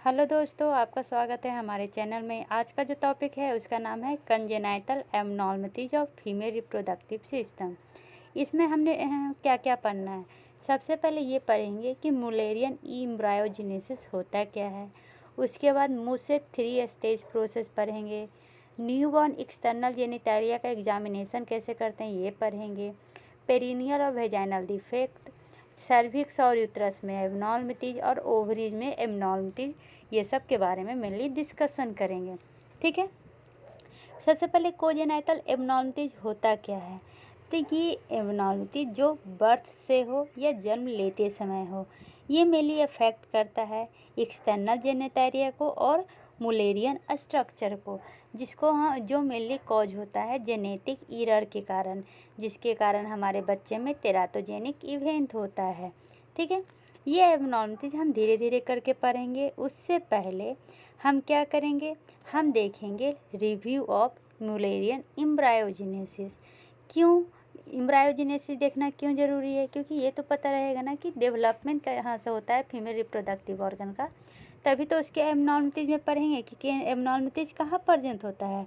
Hello दोस्तों, आपका स्वागत है हमारे चैनल में। आज का जो टॉपिक है उसका नाम है congenital abnormalities of female reproductive system. इसमें हमने क्या क्या पढ़ना है। सबसे पहले ये पढ़ेंगे कि मुलेरियन एम्ब्रायोजेनेसिस होता क्या है। उसके बाद मुँह से 3 स्टेज प्रोसेस पढ़ेंगे। न्यूबॉर्न एक्सटर्नल जेनिटैलिया का एग्जामिनेशन कैसे करते हैं ये पढ़ेंगे। पेरिनियल और वेजाइनल डिफेक्ट, सर्विक्स और यूट्रस में एब्नॉर्मलिटीज और ओवरीज में एब्नॉर्मलिटीज, ये सब के बारे में मेनली डिस्कशन करेंगे। ठीक है। सबसे पहले कोजेनाइटल एब्नॉर्मलिटीज होता क्या है। तो ये एब्नॉर्मलिटीज जो बर्थ से हो या जन्म लेते समय हो, ये मेनली अफेक्ट करता है एक्सटर्नल जेनिटैलिया को और मुलेरियन स्ट्रक्चर को, जिसको जो मेनली कॉज होता है जेनेटिक एरर के कारण, जिसके कारण हमारे बच्चे में तेराटोजेनिक इवेंट होता है। ठीक है। ये एब्नॉर्मलिटीज हम धीरे धीरे करके पढ़ेंगे। उससे पहले हम क्या करेंगे, हम देखेंगे रिव्यू ऑफ मुलेरियन एम्ब्रायोजेनेसिस। क्यों एम्ब्रायोजेनेसिस देखना क्यों ज़रूरी है, क्योंकि ये तो पता रहेगा ना कि डेवलपमेंट कहाँ से होता है फीमेल रिप्रोडक्टिव ऑर्गन का, तभी तो उसके एब्नॉर्मलिटीज में पढ़ेंगे कि एब्नॉर्मलिटीज कहाँ प्रेजेंट होता है।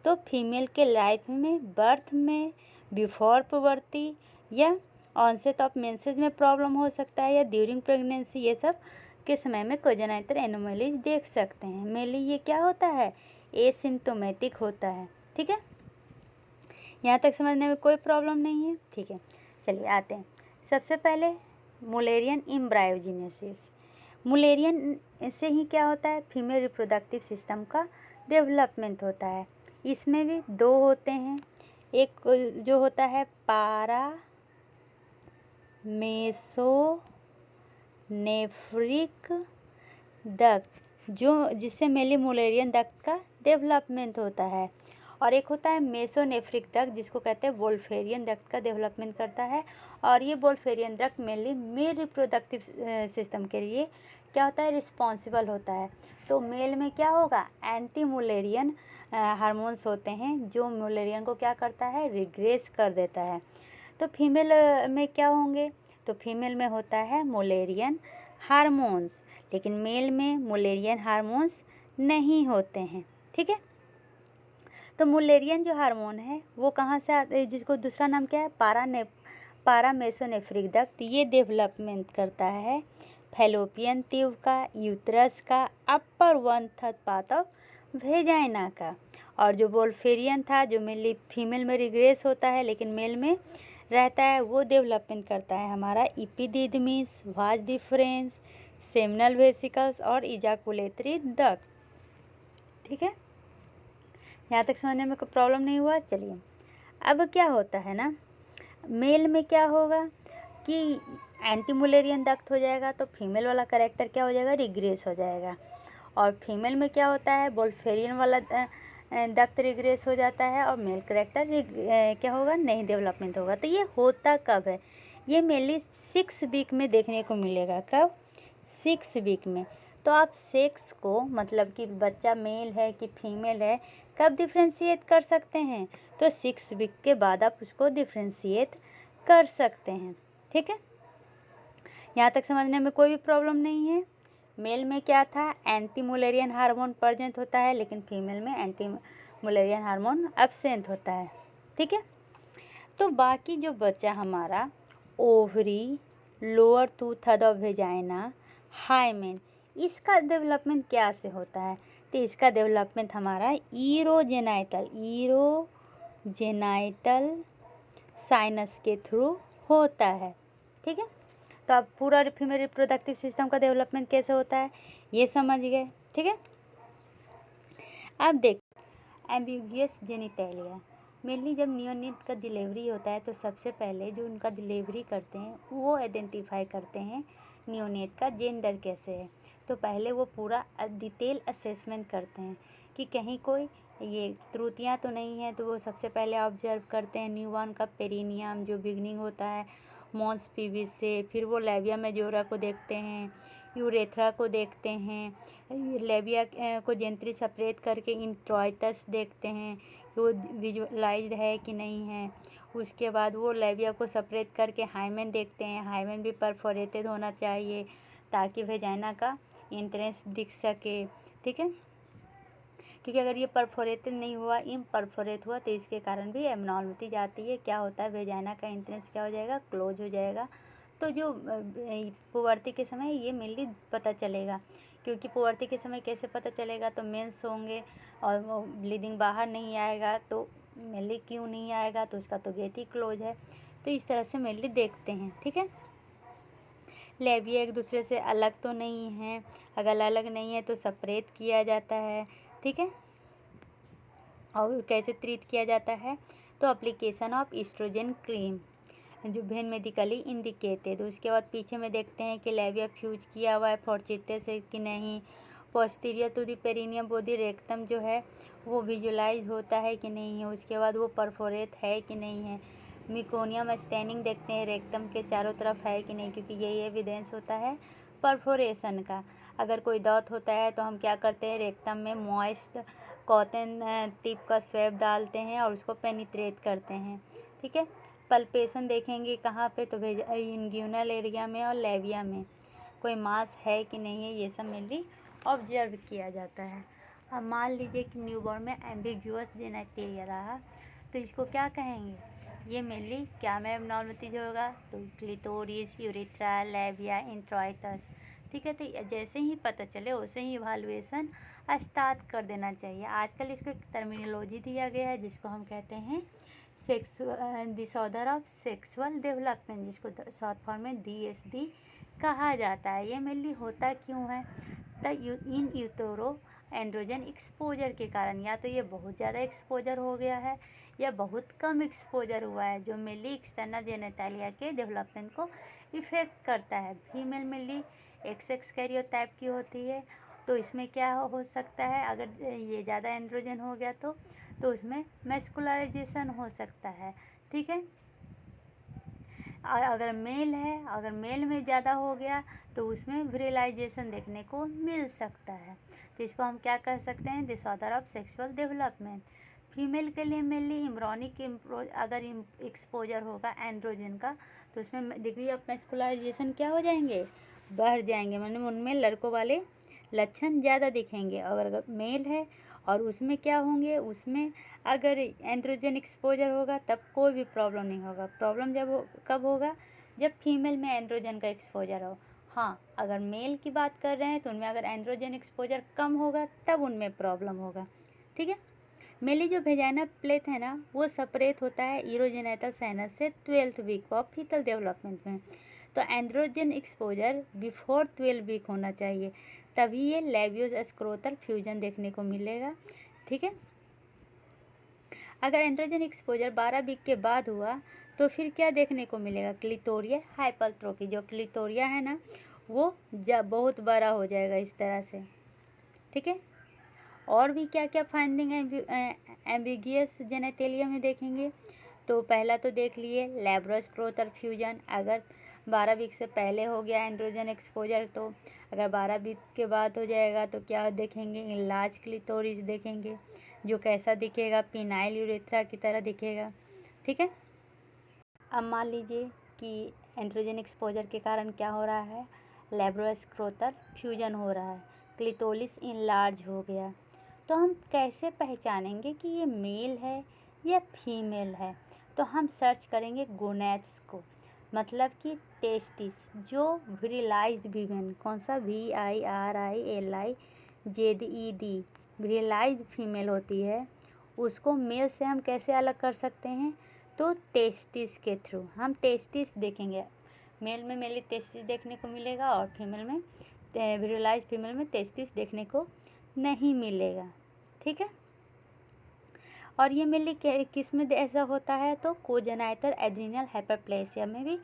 तो फीमेल के लाइफ में, बर्थ में, बिफोर पुबर्टी या ऑनसेट ऑफ मेंसेस में प्रॉब्लम हो सकता है, या ड्यूरिंग प्रेगनेंसी, ये सब के समय में कोजेनाइटल एनोमलीज देख सकते हैं। मेनली ये क्या होता है, एसिम्प्टोमेटिक होता है। ठीक है, यहाँ तक समझने में कोई प्रॉब्लम नहीं है। ठीक है, चलिए आते हैं। सबसे पहले मुलेरियन एम्ब्रायोजेनेसिस। मुलेरियन से ही क्या होता है, फीमेल रिप्रोडक्टिव सिस्टम का डेवलपमेंट होता है। इसमें भी 2 होते हैं। एक जो होता है पारा मेसोनेफ्रिक डक्ट, जिससे मेनली मुलेरियन डक्ट का डेवलपमेंट होता है, और एक होता है मेसोनेफ्रिक डक्ट, जिसको कहते हैं वोल्फेरियन डक्ट का डेवलपमेंट करता है। और ये Wolffian duct mainly male reproductive system के लिए क्या होता है, रिस्पॉन्सिबल होता है। तो मेल में क्या होगा, एंटी मुलेरियन हार्मोन्स होते हैं, जो मुलेरियन को क्या करता है, रिग्रेस कर देता है। तो फीमेल में क्या होंगे, तो फीमेल में होता है मुलेरियन हार्मोन्स, लेकिन मेल में मुलेरियन हार्मोन्स नहीं होते हैं। ठीक है। तो मुलेरियन जो हार्मोन है वो कहाँ से आते, जिसको दूसरा नाम क्या है, पारामेसोनेफ्रिक डक्ट, ये डेवलपमेंट करता है फैलोपियन ट्यूब का, यूट्रस का, अपर 1/3 पार्ट ऑफ वेजाइना का। और जो वोल्फेरियन था, जो मेनली फीमेल में रिग्रेस होता है लेकिन मेल में रहता है, वो डेवलपमेंट करता है हमारा इपिडिडमिस, वाज डिफरेंस, सेमिनल वेसिकल्स और इजाकुलेटरी डक्ट। ठीक है, यहाँ तक समझने में कोई प्रॉब्लम नहीं हुआ। चलिए, अब क्या होता है ना, मेल में क्या होगा कि एंटी मुलेरियन डक्ट हो जाएगा, तो फीमेल वाला कैरेक्टर क्या हो जाएगा, रिग्रेस हो जाएगा। और फीमेल में क्या होता है, वोल्फेरियन वाला डक्ट रिग्रेस हो जाता है, और मेल कैरेक्टर क्या होगा, नहीं डेवलपमेंट होगा। तो ये होता कब है, ये मेनली 6 वीक में देखने को मिलेगा। कब, 6 वीक में। तो आप सेक्स को, मतलब कि बच्चा मेल है कि फीमेल है, कब डिफ्रेंशिएट कर सकते हैं, तो 6 वीक के बाद आप उसको डिफ्रेंशिएट कर सकते हैं। ठीक है, यहाँ तक समझने में कोई भी प्रॉब्लम नहीं है। मेल में क्या था, एंटी मुलेरियन हार्मोन प्रेजेंट होता है, लेकिन फीमेल में एंटी मुलेरियन हार्मोन एब्सेंट होता है। ठीक है। तो बाकी जो बच्चा हमारा ovary, lower 2/3 of vagina, hymen, इसका डेवलपमेंट क्या से होता है, तो इसका डेवलपमेंट हमारा ईरोजेनाइटल साइनस के थ्रू होता है। ठीक है। तो अब पूरा फीमेल रिप्रोडक्टिव सिस्टम का डेवलपमेंट कैसे होता है ये समझ गए। ठीक है। अब देख, एम्बिगुअस जेनिटैलिया, मेनली जब नियोनेट का डिलीवरी होता है तो सबसे पहले जो उनका डिलीवरी करते हैं वो आइडेंटिफाई करते हैं नियोनेट का जेंडर कैसे है। तो पहले वो पूरा डिटेल असेसमेंट करते हैं कि कहीं कोई ये त्रुटियां तो नहीं है, तो वो सबसे पहले ऑब्जर्व करते हैं न्यूबॉर्न का पेरिनियम, जो बिगनिंग होता है मॉन्स पीविस से। फिर वो लेबिया मेजोरा को देखते हैं, यूरेथ्रा को देखते हैं, लेबिया को जेंटली सेपरेट करके इंट्रॉइटस देखते हैं कि वो विजुअलाइज्ड है कि नहीं है। उसके बाद वो लेबिया को सेपरेट करके हाइमेन देखते हैं, हाइमेन भी परफोरेटेड होना चाहिए ताकि वेजाइना का इंट्रेंस दिख सके, ठीक है। क्योंकि अगर ये परफोरेटेड नहीं हुआ, इम्परफोरेट हुआ, तो इसके कारण भी एबनॉर्मलिटी जाती है। क्या होता है, वेजाइना का इंट्रेंस क्या हो जाएगा, क्लोज हो जाएगा। तो जो पुबर्टी के समय ये मेनली पता चलेगा। क्योंकि पुबर्टी के समय कैसे पता चलेगा, तो मेंस होंगे और वो ब्लीडिंग बाहर नहीं आएगा, तो मेनली क्यों नहीं आएगा, तो उसका तो गेट ही क्लोज है। तो इस तरह से मेनली देखते हैं, ठीक है। लेबिया एक दूसरे से अलग तो नहीं है, अगर अलग नहीं है तो सेपरेट किया जाता है, ठीक है। और कैसे ट्रीट किया जाता है, तो एप्लीकेशन ऑफ एस्ट्रोजन क्रीम जो भेन मेडिकली इंडिकेटेड। उसके बाद पीछे में देखते हैं कि लेबिया फ्यूज किया हुआ है फोर्चिटे से कि नहीं, posterior to the perineum body rectum जो है वो विजुलाइज होता है कि नहीं है, उसके बाद वो परफोरेट है कि नहीं है, मिकोनियम स्टैनिंग देखते हैं रेक्टम के चारों तरफ है कि नहीं, क्योंकि यही एविडेंस होता है परफोरेशन का। अगर कोई दांत होता है तो हम क्या करते हैं, रेक्टम में मॉइस्ट कॉटन टिप का स्वैब डालते हैं और उसको पेनिट्रेट करते हैं, ठीक है। पल्पेशन देखेंगे कहाँ पे, तो इंग्यूनल एरिया में और लेबिया में कोई मांस है कि नहीं है, ये सब मेनली ऑब्जर्व किया जाता है। अब मान लीजिए कि न्यूबॉर्न में एम्बिग्यूअस जेनेटेरिया रहा, तो इसको क्या कहेंगे, ये मेनली क्या में एबनॉर्मलिटीज होगा, तो क्लिटोरिस, यूरेथ्रा, लेबिया, इंट्रोइटस, ठीक है। तो जैसे ही पता चले वैसे ही इवालुएशन स्टार्ट कर देना चाहिए। आजकल इसको एक टर्मिनोलॉजी दिया गया है जिसको हम कहते हैं डिसऑर्डर ऑफ सेक्सुअल डेवलपमेंट, जिसको शॉर्ट फॉर्म में DSD कहा जाता है। ये मेनली होता क्यों है, इन यूटेरो एंड्रोजन एक्सपोजर के कारण, या तो ये बहुत ज़्यादा एक्सपोजर हो गया है या बहुत कम एक्सपोजर हुआ है, जो मेनली एक्सटर्नल जेनेटालिया के डेवलपमेंट को इफ़ेक्ट करता है। फीमेल मेनली XX कैरियोटाइप की होती है, तो इसमें क्या हो सकता है, अगर ये ज़्यादा एंड्रोजन हो गया तो उसमें मैस्कुलराइजेशन हो सकता है, ठीक है। और अगर मेल है, अगर मेल में ज़्यादा हो गया तो उसमें विरलाइजेशन देखने को मिल सकता है। तो इसको हम क्या कर सकते हैं, disorder of sexual development. Female के लिए मेनली इम्ब्रोनिक अगर एक्सपोजर होगा एंड्रोजन का, तो उसमें डिग्री ऑफ मैस्कुलराइजेशन क्या हो जाएंगे, बढ़ जाएंगे, मतलब उनमें लड़कों वाले लक्षण ज़्यादा दिखेंगे। और अगर मेल है और उसमें क्या होंगे, उसमें अगर एंड्रोजन एक्सपोजर होगा तब कोई भी प्रॉब्लम नहीं होगा। प्रॉब्लम कब होगा, जब फीमेल में एंड्रोजन का एक्सपोजर हो। हाँ, अगर मेल की बात कर रहे हैं तो उनमें अगर एंड्रोजन एक्सपोजर कम होगा तब उनमें प्रॉब्लम होगा, ठीक है। मेनली जो वेजाइना प्लेट है ना, वो सेपरेट होता है इरोजेनेटल साइनस से 12th week of fetal development में। तो एंड्रोजन एक्सपोजर बिफोर 12 वीक होना चाहिए, तभी ये लेबियो स्क्रोटल फ्यूजन देखने को मिलेगा, ठीक है। अगर एंड्रोजन एक्सपोजर 12 वीक के बाद हुआ तो फिर क्या देखने को मिलेगा, क्लिटोरिया हाइपरट्रोफी। जो क्लिटोरिया है ना वो बहुत बड़ा हो जाएगा इस तरह से, ठीक है। और भी क्या क्या फाइंडिंग एम्बिगियस जेनेटेलिया में देखेंगे, तो पहला तो देख लिए लेब्रोस्क्रोटल फ्यूजन। अगर 12 वीक से पहले हो गया एंड्रोजन एक्सपोजर, तो अगर 12 वीक के बाद हो जाएगा तो क्या देखेंगे, इनलार्ज क्लिटोरिस देखेंगे, जो कैसा दिखेगा, पिनाइल यूरेथ्रा की तरह दिखेगा, ठीक है। अब मान लीजिए कि एंड्रोजन एक्सपोजर के कारण क्या हो रहा है, लेब्रोस्क्रोटल फ्यूजन हो रहा है, क्लिटोरिस इनलार्ज हो गया, तो हम कैसे पहचानेंगे कि ये मेल है या फीमेल है, तो हम सर्च करेंगे गोनेट्स को, मतलब कि टेस्टिस, जो विरलाइज्ड वीमेन, कौन सा VIRILIZED विरलाइज्ड फीमेल होती है, उसको मेल से हम कैसे अलग कर सकते हैं, तो टेस्टिस के थ्रू हम टेस्टिस देखेंगे। मेल में मेनली टेस्टिस देखने को मिलेगा और फीमेल में विरलाइज्ड फीमेल में टेस्टिस देखने को नहीं मिलेगा, ठीक है। और ये मेनली किस में ऐसा होता है, तो कोजेनाइटल एड्रिनल हाइपरप्लेसिया में भी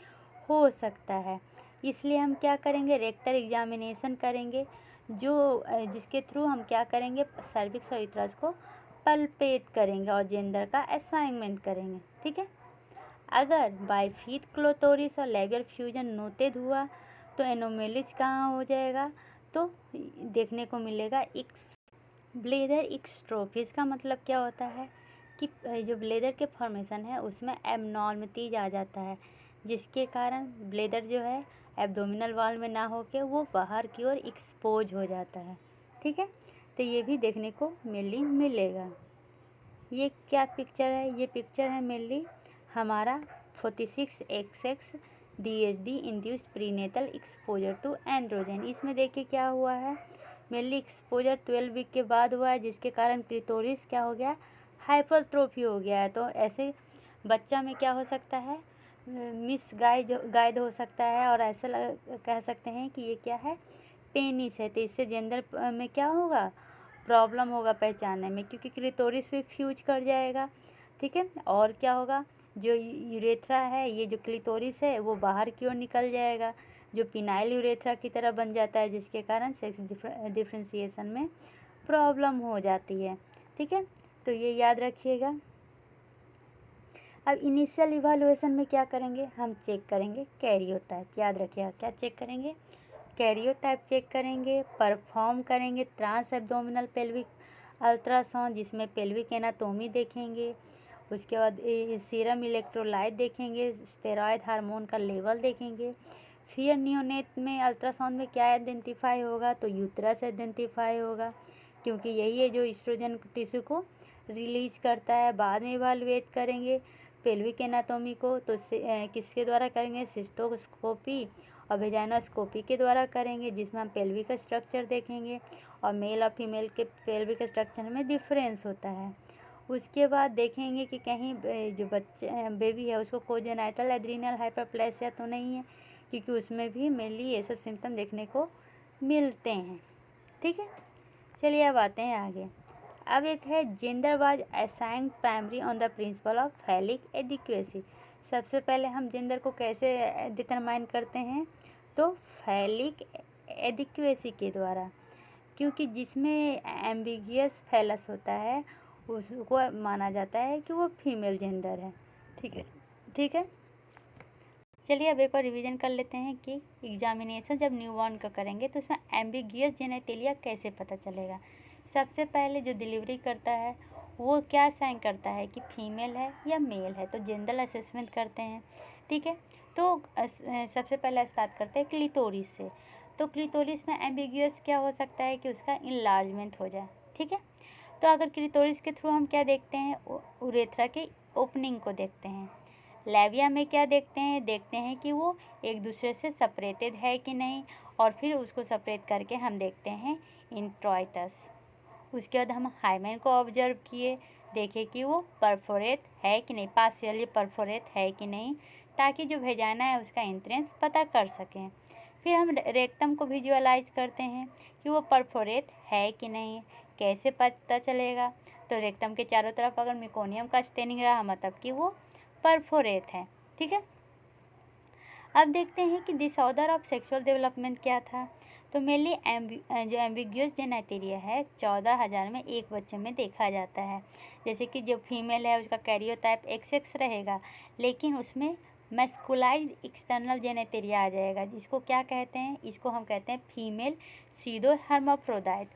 हो सकता है। इसलिए हम क्या करेंगे, रेक्टल एग्जामिनेशन करेंगे, जिसके थ्रू हम क्या करेंगे, सर्विक्स और यूट्रस को पल्पेट करेंगे और जेंडर का असाइनमेंट करेंगे, ठीक है। अगर बाइफीट क्लोटोरिस और लेबियल फ्यूजन नोटेड हुआ तो एनोमेलिज कहाँ हो जाएगा, तो देखने को मिलेगा ब्लेडर एक्स्ट्रोफी। इसका मतलब क्या होता है कि जो ब्लेडर के फॉर्मेशन है उसमें एबनॉर्मलिटीज आ जाता है, जिसके कारण ब्लेडर जो है एब्डोमिनल वॉल में ना होके वो बाहर की ओर एक्सपोज हो जाता है। ठीक है, तो ये भी देखने को मेनली मिलेगा। ये क्या पिक्चर है? ये पिक्चर है मेनली हमारा 46XX DHD induced prenatal exposure to androgen. इसमें देखिए क्या हुआ है, मेनली एक्सपोजर 12 वीक के बाद हुआ है, जिसके कारण क्लिटोरिस क्या हो गया, हाइपरट्रोफी हो गया है। तो ऐसे बच्चा में क्या हो सकता है, मिस गाइड हो सकता है, और ऐसा कह सकते हैं कि ये क्या है, पेनिस है। तो इससे जेंडर में क्या होगा, प्रॉब्लम होगा पहचानने में, क्योंकि क्लिटोरिस भी फ्यूज कर जाएगा। ठीक है, और क्या होगा, जो यूरेथ्रा है, ये जो क्लिटोरिस है वो बाहर की ओर निकल जाएगा, जो पिनाइल यूरेथ्रा की तरह बन जाता है, जिसके कारण सेक्स डिफ्रेंशिएशन में प्रॉब्लम हो जाती है। ठीक है, तो ये याद रखिएगा। अब इनिशियल इवैल्यूएशन में क्या करेंगे, हम चेक करेंगे कैरियोटाइप। याद रखिएगा, क्या चेक करेंगे, कैरियोटाइप चेक करेंगे, परफॉर्म करेंगे ट्रांस एब्डोमिनल पेल्विक अल्ट्रासाउंड, जिसमें पेल्विक एनाटोमी देखेंगे। उसके बाद सीरम इलेक्ट्रोलाइट देखेंगे, स्टेरॉयड हार्मोन का लेवल देखेंगे। फिर नियोनेट में अल्ट्रासाउंड में क्या आइडेंटिफाई होगा, तो यूट्रस आइडेंटिफाई होगा, क्योंकि यही है जो ईस्ट्रोजन टिश्यू को रिलीज करता है। बाद में इवालुएट करेंगे पेल्विक एनाटोमी को, तो किसके द्वारा करेंगे, सिस्टोस्कोपी और वेजाइनोस्कोपी के द्वारा करेंगे, जिसमें हम पेल्विक स्ट्रक्चर देखेंगे और मेल और फीमेल के पेल्विक स्ट्रक्चर में डिफरेंस होता है। उसके बाद देखेंगे कि कहीं जो बच्चे बेबी है उसको कोजेनाइटल एड्रीनल हाइपरप्लेसिया तो नहीं है, क्योंकि उसमें भी मेनली ये सब सिम्टम देखने को मिलते हैं। ठीक है, चलिए अब आते हैं आगे। अब एक है gender was assigned primary on the principle of phallic adequacy. सबसे पहले हम जेंडर को कैसे डिटरमाइन करते हैं, तो फैलिक एडिक्वेसी के द्वारा, क्योंकि जिसमें एम्बिगियस फैलस होता है उसको माना जाता है कि वो फीमेल जेंडर है। ठीक है, ठीक है, चलिए अब एक और रिवीजन कर लेते हैं कि एग्जामिनेशन जब न्यूबॉर्न का करेंगे तो उसमें एम्बिगियस जेनेटेलिया कैसे पता चलेगा। सबसे पहले जो डिलीवरी करता है वो क्या साइन करता है कि फीमेल है या मेल है, तो जेंडर असेसमेंट करते हैं। ठीक है, तो सबसे पहले स्टार्ट करते हैं क्लिटोरिस से। तो क्लिटोरिस में एम्बिगियस क्या हो सकता है कि उसका इनलार्जमेंट हो जाए। ठीक है, तो अगर क्लिटोरिस के थ्रू हम क्या देखते हैं, उरेथ्रा के ओपनिंग को देखते हैं। लेविया में क्या देखते हैं कि वो एक दूसरे से सेपरेटेड है कि नहीं, और फिर उसको सेपरेट करके हम देखते हैं इंट्रॉइटस। उसके बाद हम हाइमेन को ऑब्जर्व किए, देखे कि वो परफोरेट है कि नहीं, पार्शियली परफोरेट है कि नहीं, ताकि जो वेजाइना है उसका एंट्रेंस पता कर सकें। फिर हम रेक्टम को विजुअलाइज करते हैं कि वो परफोरेट है कि नहीं। कैसे पता चलेगा, तो रेक्टम के चारों तरफ अगर मेकोनियम का स्टेनिंग रहा मतलब कि वो परफोरेट है। ठीक है, अब देखते हैं कि डिसऑर्डर ऑफ सेक्सुअल डेवलपमेंट क्या था। तो मेनली जो एम्बिग्यूस जेनेटेरिया है 14,000 में एक बच्चे में देखा जाता है। जैसे कि जो फीमेल है उसका कैरियोटाइप XX रहेगा, लेकिन उसमें मैस्कुलाइज्ड एक्सटर्नल जेनेटेरिया आ जाएगा, जिसको क्या कहते हैं, इसको हम कहते हैं फीमेल सीडो हर्माफ्रोडाइट।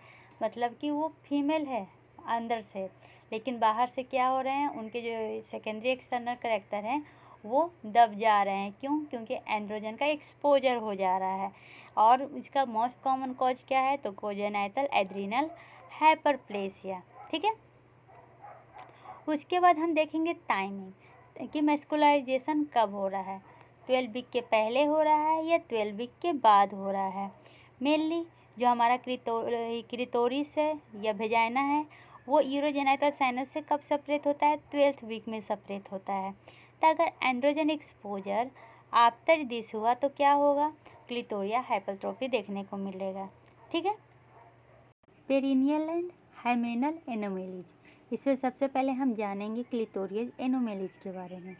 मतलब कि वो फीमेल है अंदर से, लेकिन बाहर से क्या हो रहे हैं, उनके जो सेकेंडरी एक्सटर्नल कैरेक्टर हैं वो दब जा रहे हैं। क्यों, क्योंकि एंड्रोजन का एक्सपोजर हो जा रहा है। और इसका मोस्ट कॉमन कॉज क्या है, तो कोजेनाइटल एड्रीनल हाइपरप्लेसिया। ठीक है, उसके बाद हम देखेंगे टाइमिंग कि मैस्कुलाइजेशन कब हो रहा है, 12 वीक के पहले हो रहा है या 12 वीक के बाद हो रहा है। मेनली जो हमारा क्लिटोरिस है या वेजाइना है वो यूरोजेनाइटल साइनस से कब सेपरेट होता है, 12th वीक में सेपरेट होता है। तो अगर एंड्रोजन एक्सपोजर आफ्टर दिस हुआ तो क्या होगा, क्लिटोरिया हाइपरट्रोफी देखने को मिलेगा। ठीक है, पेरिनियल एंड हाइमेनल एनोमेलीज, इसमें सबसे पहले हम जानेंगे क्लिटोरियल एनोमेलीज के बारे में।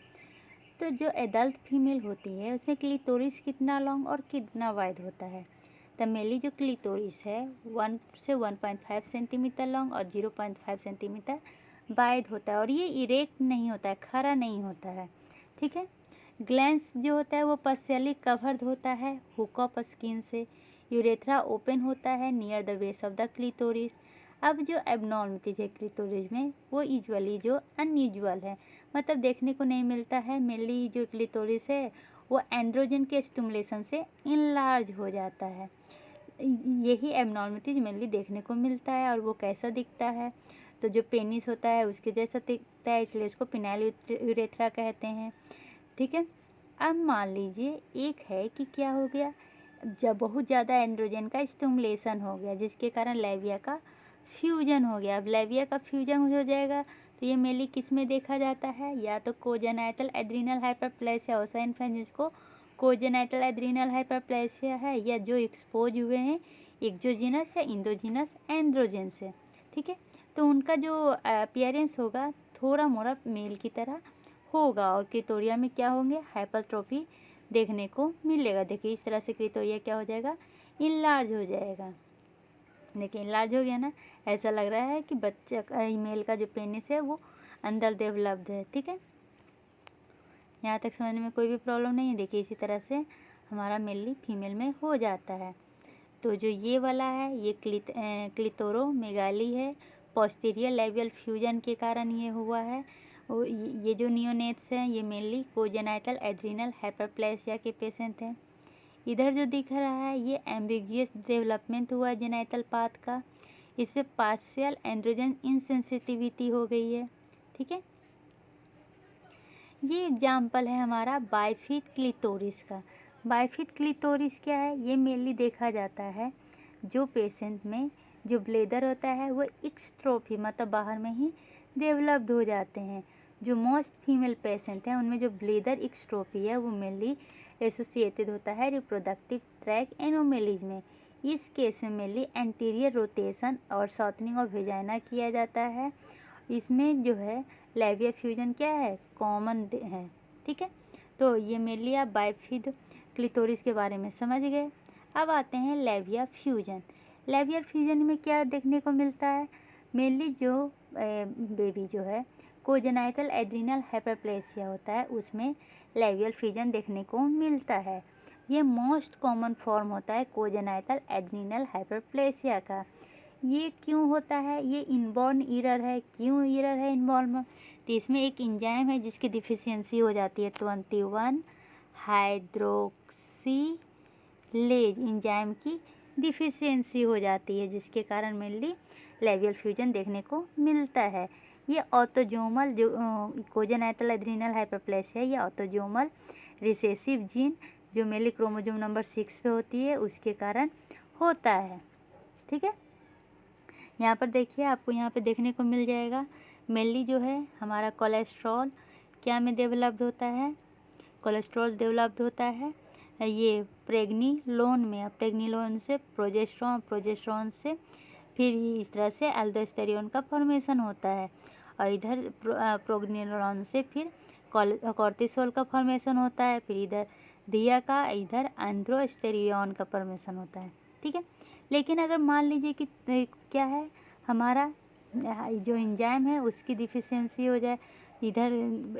तो जो एडल्ट फीमेल होती है उसमें क्लिटोरिस कितना लॉन्ग और कितना वाइड होता है। तो मेनली जो क्लिटोरिस है 1 से 1.5 सेंटीमीटर लॉन्ग और 0.5 सेंटीमीटर वाइड होता है, और ये इरेक्ट नहीं होता है, खड़ा नहीं होता है। ठीक है, ग्लैंस जो होता है वो पार्शियली कवर्ड होता है हुक ऑफ स्किन से। यूरेथ्रा ओपन होता है near the base of the clitoris. अब जो एबनॉर्मलिटीज है क्लिटोरिस में वो यूजुअली जो अनयूजुअल है, मतलब देखने को नहीं मिलता है। मेनली जो क्लिटोरिस है वो एंड्रोजन के स्टिमुलेशन से इनलार्ज हो जाता है। यही एबनॉर्मलिटीज मेनली देखने को मिलता है। और वो कैसा दिखता है, तो जो पेनिस होता है उसके जैसा दिखता है, इसलिए उसको पिनाइल यूरेथ्रा कहते हैं। ठीक है। अब मान लीजिए एक है कि क्या हो गया, जब बहुत ज़्यादा एंड्रोजन का स्टिमुलेशन हो गया जिसके कारण लेविया का फ्यूजन हो गया। अब लेविया का फ्यूजन हो जाएगा तो ये मेनली किस में देखा जाता है, या तो कोजेनाइटल एड्रीनल हाइपरप्लेसिया ऐसा इन्फेक्शन जिसको कोजेनाइटल एड्रीनल हाइपरप्लेसिया है, या जो एक्सपोज हुए हैं एक्सोजीनस या इंडोजीनस एंड्रोजन से। ठीक है। तो उनका जो अपीयरेंस होगा थोड़ा मोड़ा मेल की तरह होगा और क्लिटोरिया में क्या होंगे, हाइपरट्रोफी देखने को मिलेगा। देखिए इस तरह से क्लिटोरिया क्या हो जाएगा, इनलार्ज हो जाएगा। देखिए इनलार्ज हो गया ना, ऐसा लग रहा है कि बच्चा मेल का जो पेनिस है वो अंदर डेवलप्ड है। ठीक है, यहाँ तक समझने में कोई भी प्रॉब्लम नहीं है। देखिए इसी तरह से हमारा मेनली फीमेल में हो जाता है। तो जो ये वाला है ये क्लिटोरोमेगाली है, पोस्टीरियर लेबियल फ्यूजन के कारण ये हुआ है। ये जो नियोनेट्स हैं ये मेनली कोजेनाइटल एड्रीनल हाइपरप्लेसिया के पेशेंट हैं। इधर जो दिख रहा है ये एम्बिगियस डेवलपमेंट हुआ है जेनाइटल पाथ का, इसमें पार्शियल एंड्रोजन इनसेंसिटिविटी हो गई है। ठीक है, ये एग्जाम्पल है हमारा बाइफिड क्लिटोरिस का। बाइफिड क्लिटोरिस क्या है, ये मेनली देखा जाता है जो पेशेंट में जो ब्लेडर होता है वो एक्सट्रोफी मतलब बाहर में ही डेवलप्ड हो जाते हैं। जो मोस्ट फीमेल पेशेंट हैं उनमें जो ब्लेडर एक्सट्रोफी है वो मेनली एसोसिएटेड होता है रिप्रोडक्टिव ट्रैक एनोमेलीज में। इस केस में मेनली एंटीरियर रोटेशन और शॉर्टनिंग ऑफ वेजाइना किया जाता है। इसमें जो है लेविया फ्यूजन क्या है, कॉमन है। ठीक है, तो ये मेनली आप बाइफिड क्लिटोरिस के बारे में समझ गए। अब आते हैं लेविया फ्यूजन। लेविया फ्यूजन में क्या देखने को मिलता है, मेनली जो बेबी जो है कोजेनाइटल एड्रीनल हाइपरप्लेसिया होता है उसमें लेवियल फ्यूजन देखने को मिलता है। ये मोस्ट कॉमन फॉर्म होता है कोजेनाइटल एड्रीनल हाइपरप्लेसिया का। ये क्यों होता है, ये इनबॉर्न एरर है। क्यों एरर है इनबॉर्न, तो इसमें एक एंजाइम है जिसकी डिफिशियंसी हो जाती है 21 हाइड्रोक्सीलेज एंजाइम की डिफिशियंसी हो जाती है जिसके कारण मेनली लेवियल फ्यूजन देखने को मिलता है। ये ऑटोजोमल जो कोजेनाइटल एड्रीनल हाइपरप्लेसिया या ऑटोजोमल रिसेसिव जीन जो मेनली क्रोमोजोम नंबर 6 पे होती है उसके कारण होता है। ठीक है, यहाँ पर देखिए आपको यहाँ पे देखने को मिल जाएगा मेनली जो है हमारा कोलेस्ट्रॉल क्या में डेवलप्ड होता है, कोलेस्ट्रॉल डेवलप्ड होता है ये प्रेग्निलोन में। प्रेग्निलोन से प्रोजेस्ट्रॉन, प्रोजेस्ट्रॉन से फिर इस तरह से एल्डोस्टेरोन का फॉर्मेशन होता है और इधर प्रोग्निलोन से फिर कॉर्टिसोल का फॉर्मेशन होता है, फिर इधर दिया का, इधर एंड्रोस्टेरियन का फॉर्मेशन होता है। ठीक है, लेकिन अगर मान लीजिए कि क्या है हमारा जो एंजाइम है उसकी डिफिशियंसी हो जाए, इधर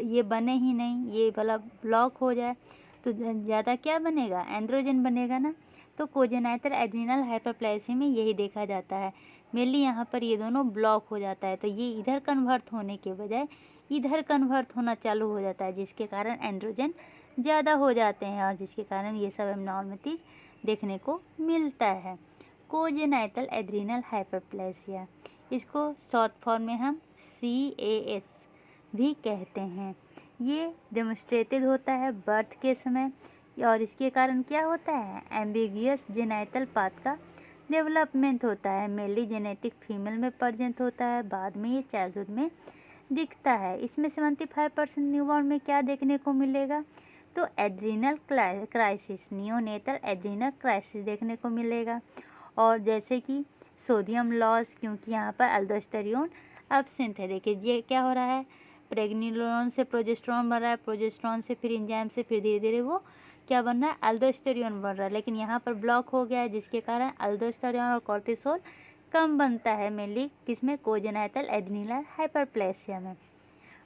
ये बने ही नहीं, ये वाला ब्लॉक हो जाए तो ज़्यादा क्या बनेगा, एंड्रोजन बनेगा ना। तो कोजेनाइटल एड्रीनल हाइपरप्लेसिया में यही देखा जाता है मेनली यहाँ पर ये दोनों ब्लॉक हो जाता है तो ये इधर कन्वर्ट होने के बजाय इधर कन्वर्ट होना चालू हो जाता है जिसके कारण एंड्रोजन ज़्यादा हो जाते हैं और जिसके कारण ये सब एब्नॉर्मलिटीज देखने को मिलता है। कोजेनाइटल एड्रीनल हाइपरप्लेसिया, इसको शॉर्ट फॉर्म में हम CAS भी कहते हैं। ये डेमोन्स्ट्रेटेड होता है बर्थ के समय और इसके कारण क्या होता है, एम्बिगियस जेनाइटल पाथ का डेवलपमेंट होता है। मेनली जेनेटिक फीमेल में प्रेजेंट होता है, बाद में ये चाइल्डहुड में दिखता है। इसमें 75% न्यूबॉर्न में क्या देखने को मिलेगा, तो adrenal crisis, neonatal adrenal crisis देखने को मिलेगा। और जैसे कि सोडियम लॉस, क्योंकि यहाँ पर एल्डोस्टेरोन एब्सेंट है। देखिए ये क्या हो रहा है, प्रेग्निलोन से प्रोजेस्टेरोन बन रहा है, प्रोजेस्टेरोन से फिर एंजाइम से फिर धीरे धीरे वो क्या बन रहा है, एल्डोस्टेरोन बन रहा है। लेकिन यहाँ पर ब्लॉक हो गया है जिसके कारण एल्डोस्टेरोन और कॉर्टिसोल कम बनता है मेनली किसमें, कोजेनाइटल एड्रीनल हाइपरप्लेसिया में।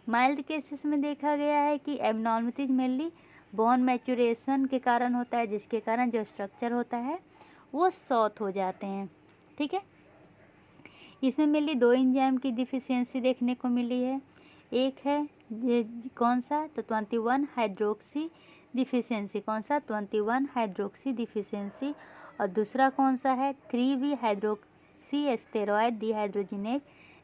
माइल्ड केसेस में देखा गया है कि एब्नॉर्मलिटीज मेनली बोन मैचुरेशन के कारण होता है जिसके कारण जो स्ट्रक्चर होता है वो शॉर्ट हो जाते हैं। ठीक है, इसमें मेनली 2 एंजाइम की डिफिशियंसी देखने को मिली है। एक है कौन सा, तो 21 हाइड्रोक्सी डिफिशियंसी। कौन सा? 21 हाइड्रोक्सी डिफिशियंसी। और दूसरा कौन सा है? 3B hydroxy asteroid dehydrogenase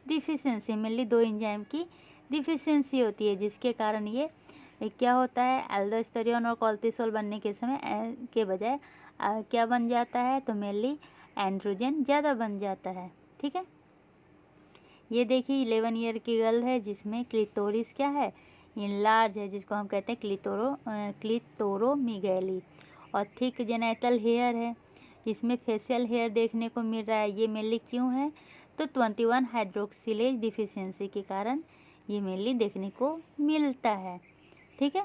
deficiency. Mainly 2 enzyme की डिफिशियंसी होती है, जिसके कारण ये क्या होता है, एल्डोस्टेरोन और कोर्टिसोल बनने के समय के बजाय क्या बन जाता है? तो मेनली एंड्रोजन ज़्यादा बन जाता है। ठीक है, ये देखिए 11 ईयर की गर्ल है जिसमें क्लिटोरिस क्या है? इनलार्ज है, जिसको हम कहते हैं क्लिटोरोमीगैली। और थिक जेनाइटल हेयर है, इसमें फेशियल हेयर देखने को मिल रहा है। ये मेनली क्यों है? तो 21 हाइड्रोक्सिलेज डिफिशियंसी के कारण ये मेनली देखने को मिलता है। ठीक है,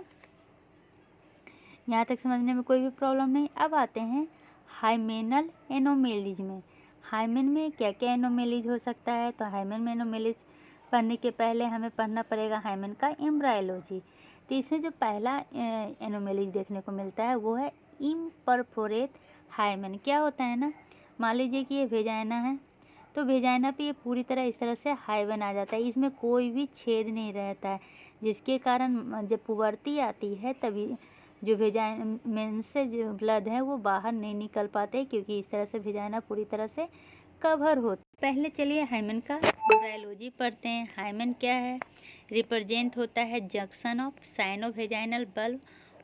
यहाँ तक समझने में कोई भी प्रॉब्लम नहीं। अब आते हैं हाइमेनल एनोमेलीज में। हाइमेन में क्या क्या एनोमेलीज हो सकता है? तो हाइमेन में एनोमेलीज पढ़ने के पहले हमें पढ़ना पड़ेगा हाइमेन का एम्ब्रायोलॉजी। तो इसमें जो पहला एनोमेलीज देखने को मिलता है वो है इम्परफोरेट हाइमेन। क्या होता है ना, मान लीजिए कि ये वेजाइना है, तो वेजाइना पे ये पूरी तरह इस तरह से हाइवन आ जाता है, इसमें कोई भी छेद नहीं रहता है, जिसके कारण जब पुबर्टी आती है तभी जो वेजाइन से जो ब्लड है वो बाहर नहीं निकल पाते, क्योंकि इस तरह से वेजाइना पूरी तरह से कवर होती। पहले चलिए हाइमेन का एम्ब्रायोलॉजी पढ़ते हैं। हाइमेन क्या है? रिप्रेजेंट होता है junction of sinovaginal bulb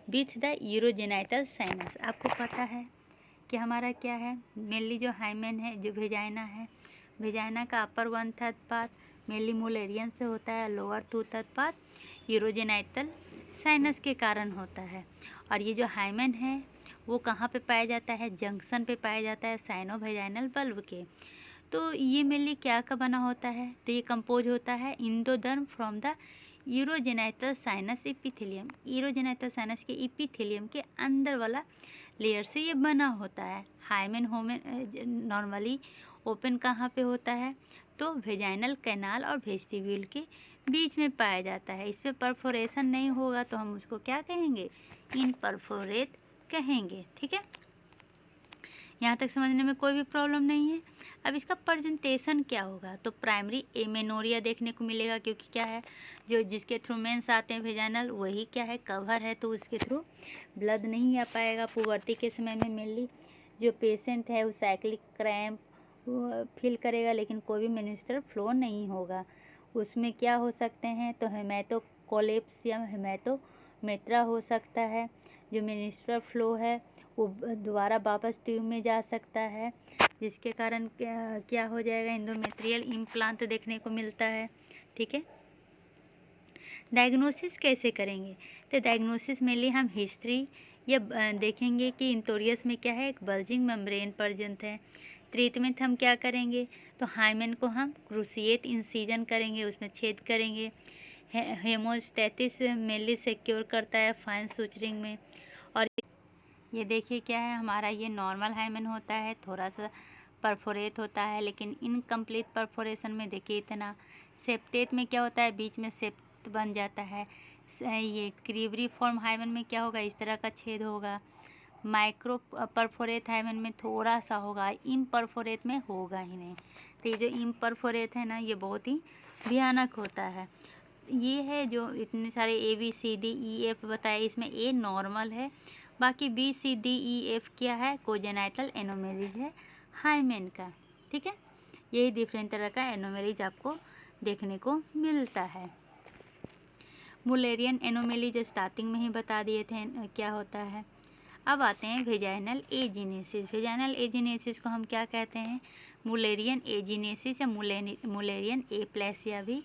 with the urogenital sinus. आपको पता है कि हमारा क्या है, मेनली जो हाइमेन है, जो वेजाइना है, वेजाइना का अपर 1/3 पार्ट मेनली मुलेरियन से होता है, लोअर 2/3 पार्ट यूरोजेनाइटल साइनस के कारण होता है। और ये जो हाइमेन है वो कहाँ पे पाया जाता है? जंक्शन पे पाया जाता है साइनोवेजाइनल बल्ब के। तो ये मेनली क्या का बना होता है? तो ये कंपोज होता है endoderm from the urogenital sinus epithelium. Urogenital sinus के एपिथेलियम के अंदर वाला लेयर से ये बना होता है। हाइमेन नॉर्मली ओपन कहाँ पे होता है? तो वेजाइनल कैनाल और वेस्टिब्यूल के बीच में पाया जाता है। इस पर परफोरेशन नहीं होगा तो हम उसको क्या कहेंगे? इनपरफोरेट कहेंगे। ठीक है, यहाँ तक समझने में कोई भी प्रॉब्लम नहीं है। अब इसका प्रेजेंटेशन क्या होगा? तो प्राइमरी एमेनोरिया देखने को मिलेगा, क्योंकि क्या है, जो जिसके थ्रू मेंस आते हैं वेजाइनल वही क्या है, कवर है, तो उसके थ्रू ब्लड नहीं आ पाएगा। पुबर्टी के समय में मेनली जो पेशेंट है वो साइक्लिक क्रैम्प फील करेगा, लेकिन कोई भी मेनिस्ट्रुअल फ्लो नहीं होगा। उसमें क्या हो सकते हैं? तो हेमाटोकोलेप्स या हेमाटोमेट्रा हो सकता है। जो मेनिस्ट्रुअल फ्लो है वो दोबारा वापस ट्यूब में जा सकता है, जिसके कारण क्या हो जाएगा, एंडोमेट्रियल इम्प्लांट देखने को मिलता है। ठीक है, डायग्नोसिस कैसे करेंगे? तो डायग्नोसिस में लिए हम हिस्ट्री या देखेंगे कि इंटोरियस में क्या है, एक बल्जिंग मेम्ब्रेन प्रेजेंट है। ट्रीटमेंट हम क्या करेंगे? तो हाइमेन को हम क्रूशिएट इंसिजन करेंगे, उसमें छेद करेंगे। हेमोस्टेटिस मेनली सिक्योर करता है फाइन सूचरिंग में। और ये देखिए क्या है, हमारा ये नॉर्मल हाइमेन होता है, थोड़ा सा परफोरेट होता है, लेकिन इनकम्प्लीट परफोरेशन में देखिए इतना। सेप्टेट में क्या होता है, बीच में सेप्ट बन जाता है। ये क्रीवरी फॉर्म हाइमेन में क्या होगा, इस तरह का छेद होगा। माइक्रो परफोरेट हाइमेन में थोड़ा सा होगा, इम्परफोरेट में होगा ही नहीं। तो ये जो इम्परफोरेट है ना, ये बहुत ही भयानक होता है। ये है जो इतने सारे ABCDEF बताए, इसमें A नॉर्मल है, बाकी BCDEF क्या है, कोजेनाइटल एनोमेलीज है हाइमेन का। ठीक है, यही डिफरेंट तरह का एनोमेलीज आपको देखने को मिलता है। मुलेरियन एनोमेलीज स्टार्टिंग में ही बता दिए थे क्या होता है। अब आते हैं वेजाइनल एजीनेसिस। वेजाइनल एजीनेसिस को हम क्या कहते हैं? मुलेरियन एजीनेसिस या मुलेरियन एप्लेसिया भी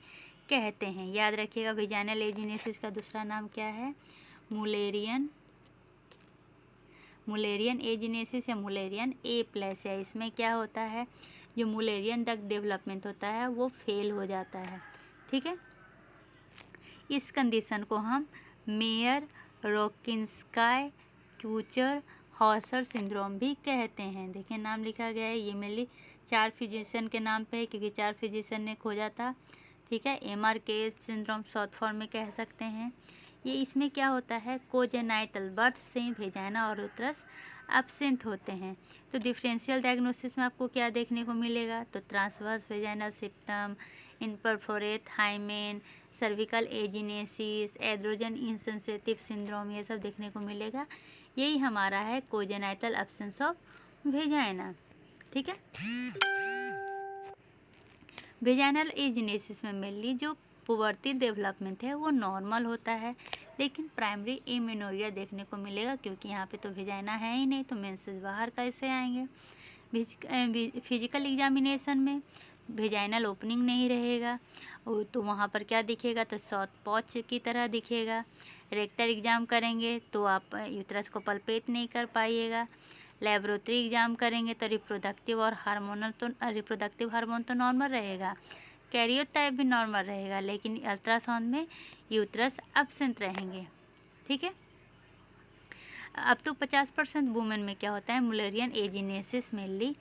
कहते हैं। याद रखिएगा, वेजाइनल एजीनेसिस का दूसरा नाम क्या है? मुलेरियन एजीनेसिस या मुलेरियन एप्लेसिया। इसमें क्या होता है, जो मुलेरियन डक्ट डेवलपमेंट होता है वो फेल हो जाता है। ठीक है, इस कंडीशन को हम मेयर रोकिंस्काई क्यूचर हॉसर सिंड्रोम भी कहते हैं। देखिए नाम लिखा गया है, ये मेनली 4 फिजिशियन के नाम पे है, क्योंकि 4 फिजिशियन ने खोजा था। ठीक है, MRK सिंड्रोम शॉर्ट फॉर्म में कह सकते हैं। ये इसमें क्या होता है, कोजेनाइटल बर्थ से वेजाइना और उतरस एब्सेंट होते हैं। तो डिफरेंशियल डायग्नोसिस में आपको क्या देखने को मिलेगा? तो transverse vaginal septum, imperforate hymen, cervical agenesis, androgen insensitive syndrome, ये सब देखने को मिलेगा। यही हमारा है कोजेनाइटल एब्सेंस ऑफ वेजाइना। ठीक है, वेजाइनल एजिनेसिस में मेनली जो पुबर्टी डेवलपमेंट है वो नॉर्मल होता है, लेकिन प्राइमरी एमेनोरिया देखने को मिलेगा, क्योंकि यहाँ पे तो वेजाइना है ही नहीं, तो मेंसेस बाहर कैसे आएंगे। फिजिकल एग्जामिनेशन में वेजाइनल ओपनिंग नहीं रहेगा, तो वहाँ पर क्या दिखेगा, तो शॉर्ट पॉच की तरह दिखेगा। रेक्टल एग्जाम करेंगे तो आप यूट्रस को पल्पेट नहीं कर पाइएगा। लेबोरेटरी एग्जाम करेंगे तो रिप्रोडक्टिव हार्मोन तो नॉर्मल रहेगा, कैरियोटाइप भी नॉर्मल रहेगा, लेकिन अल्ट्रासाउंड में यूट्रस एब्सेंट रहेंगे। ठीक है, अब तो 50% वुमेन में क्या होता है, मुलेरियन एजिनेसिस मेनली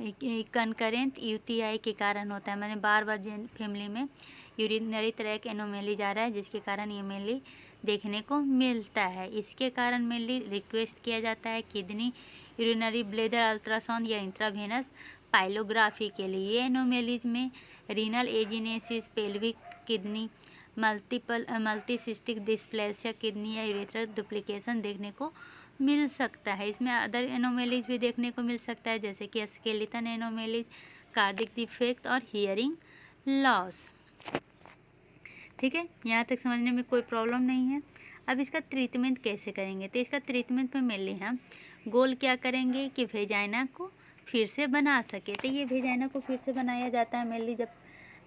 कनकरेंट यूटीआई के कारण होता है। मैंने बार फैमिली में यूरिनरी ट्रैक एनोमेली जा रहा है, जिसके कारण ये मेनली देखने को मिलता है। इसके कारण मेनली रिक्वेस्ट किया जाता है किडनी यूरिनरी ब्लैडर अल्ट्रासाउंड या इंट्रावेनस पाइलोग्राफी के लिए। ये एनोमेलीज में renal agenesis, pelvic kidney, multicystic dysplasia kidney या यूरेथ्रल डुप्लीकेशन देखने को मिल सकता है। इसमें अदर एनोमेलीज भी देखने को मिल सकता है, जैसे कि स्केलेटन एनोमेलीज, कार्डिक डिफेक्ट और हियरिंग लॉस। ठीक है, यहाँ तक समझने में कोई प्रॉब्लम नहीं है। अब इसका ट्रीटमेंट कैसे करेंगे, तो इसका ट्रीटमेंट में मेनली हम गोल क्या करेंगे कि वेजाइना को फिर से बना सके। तो ये वेजाइना को फिर से बनाया जाता है मेनली जब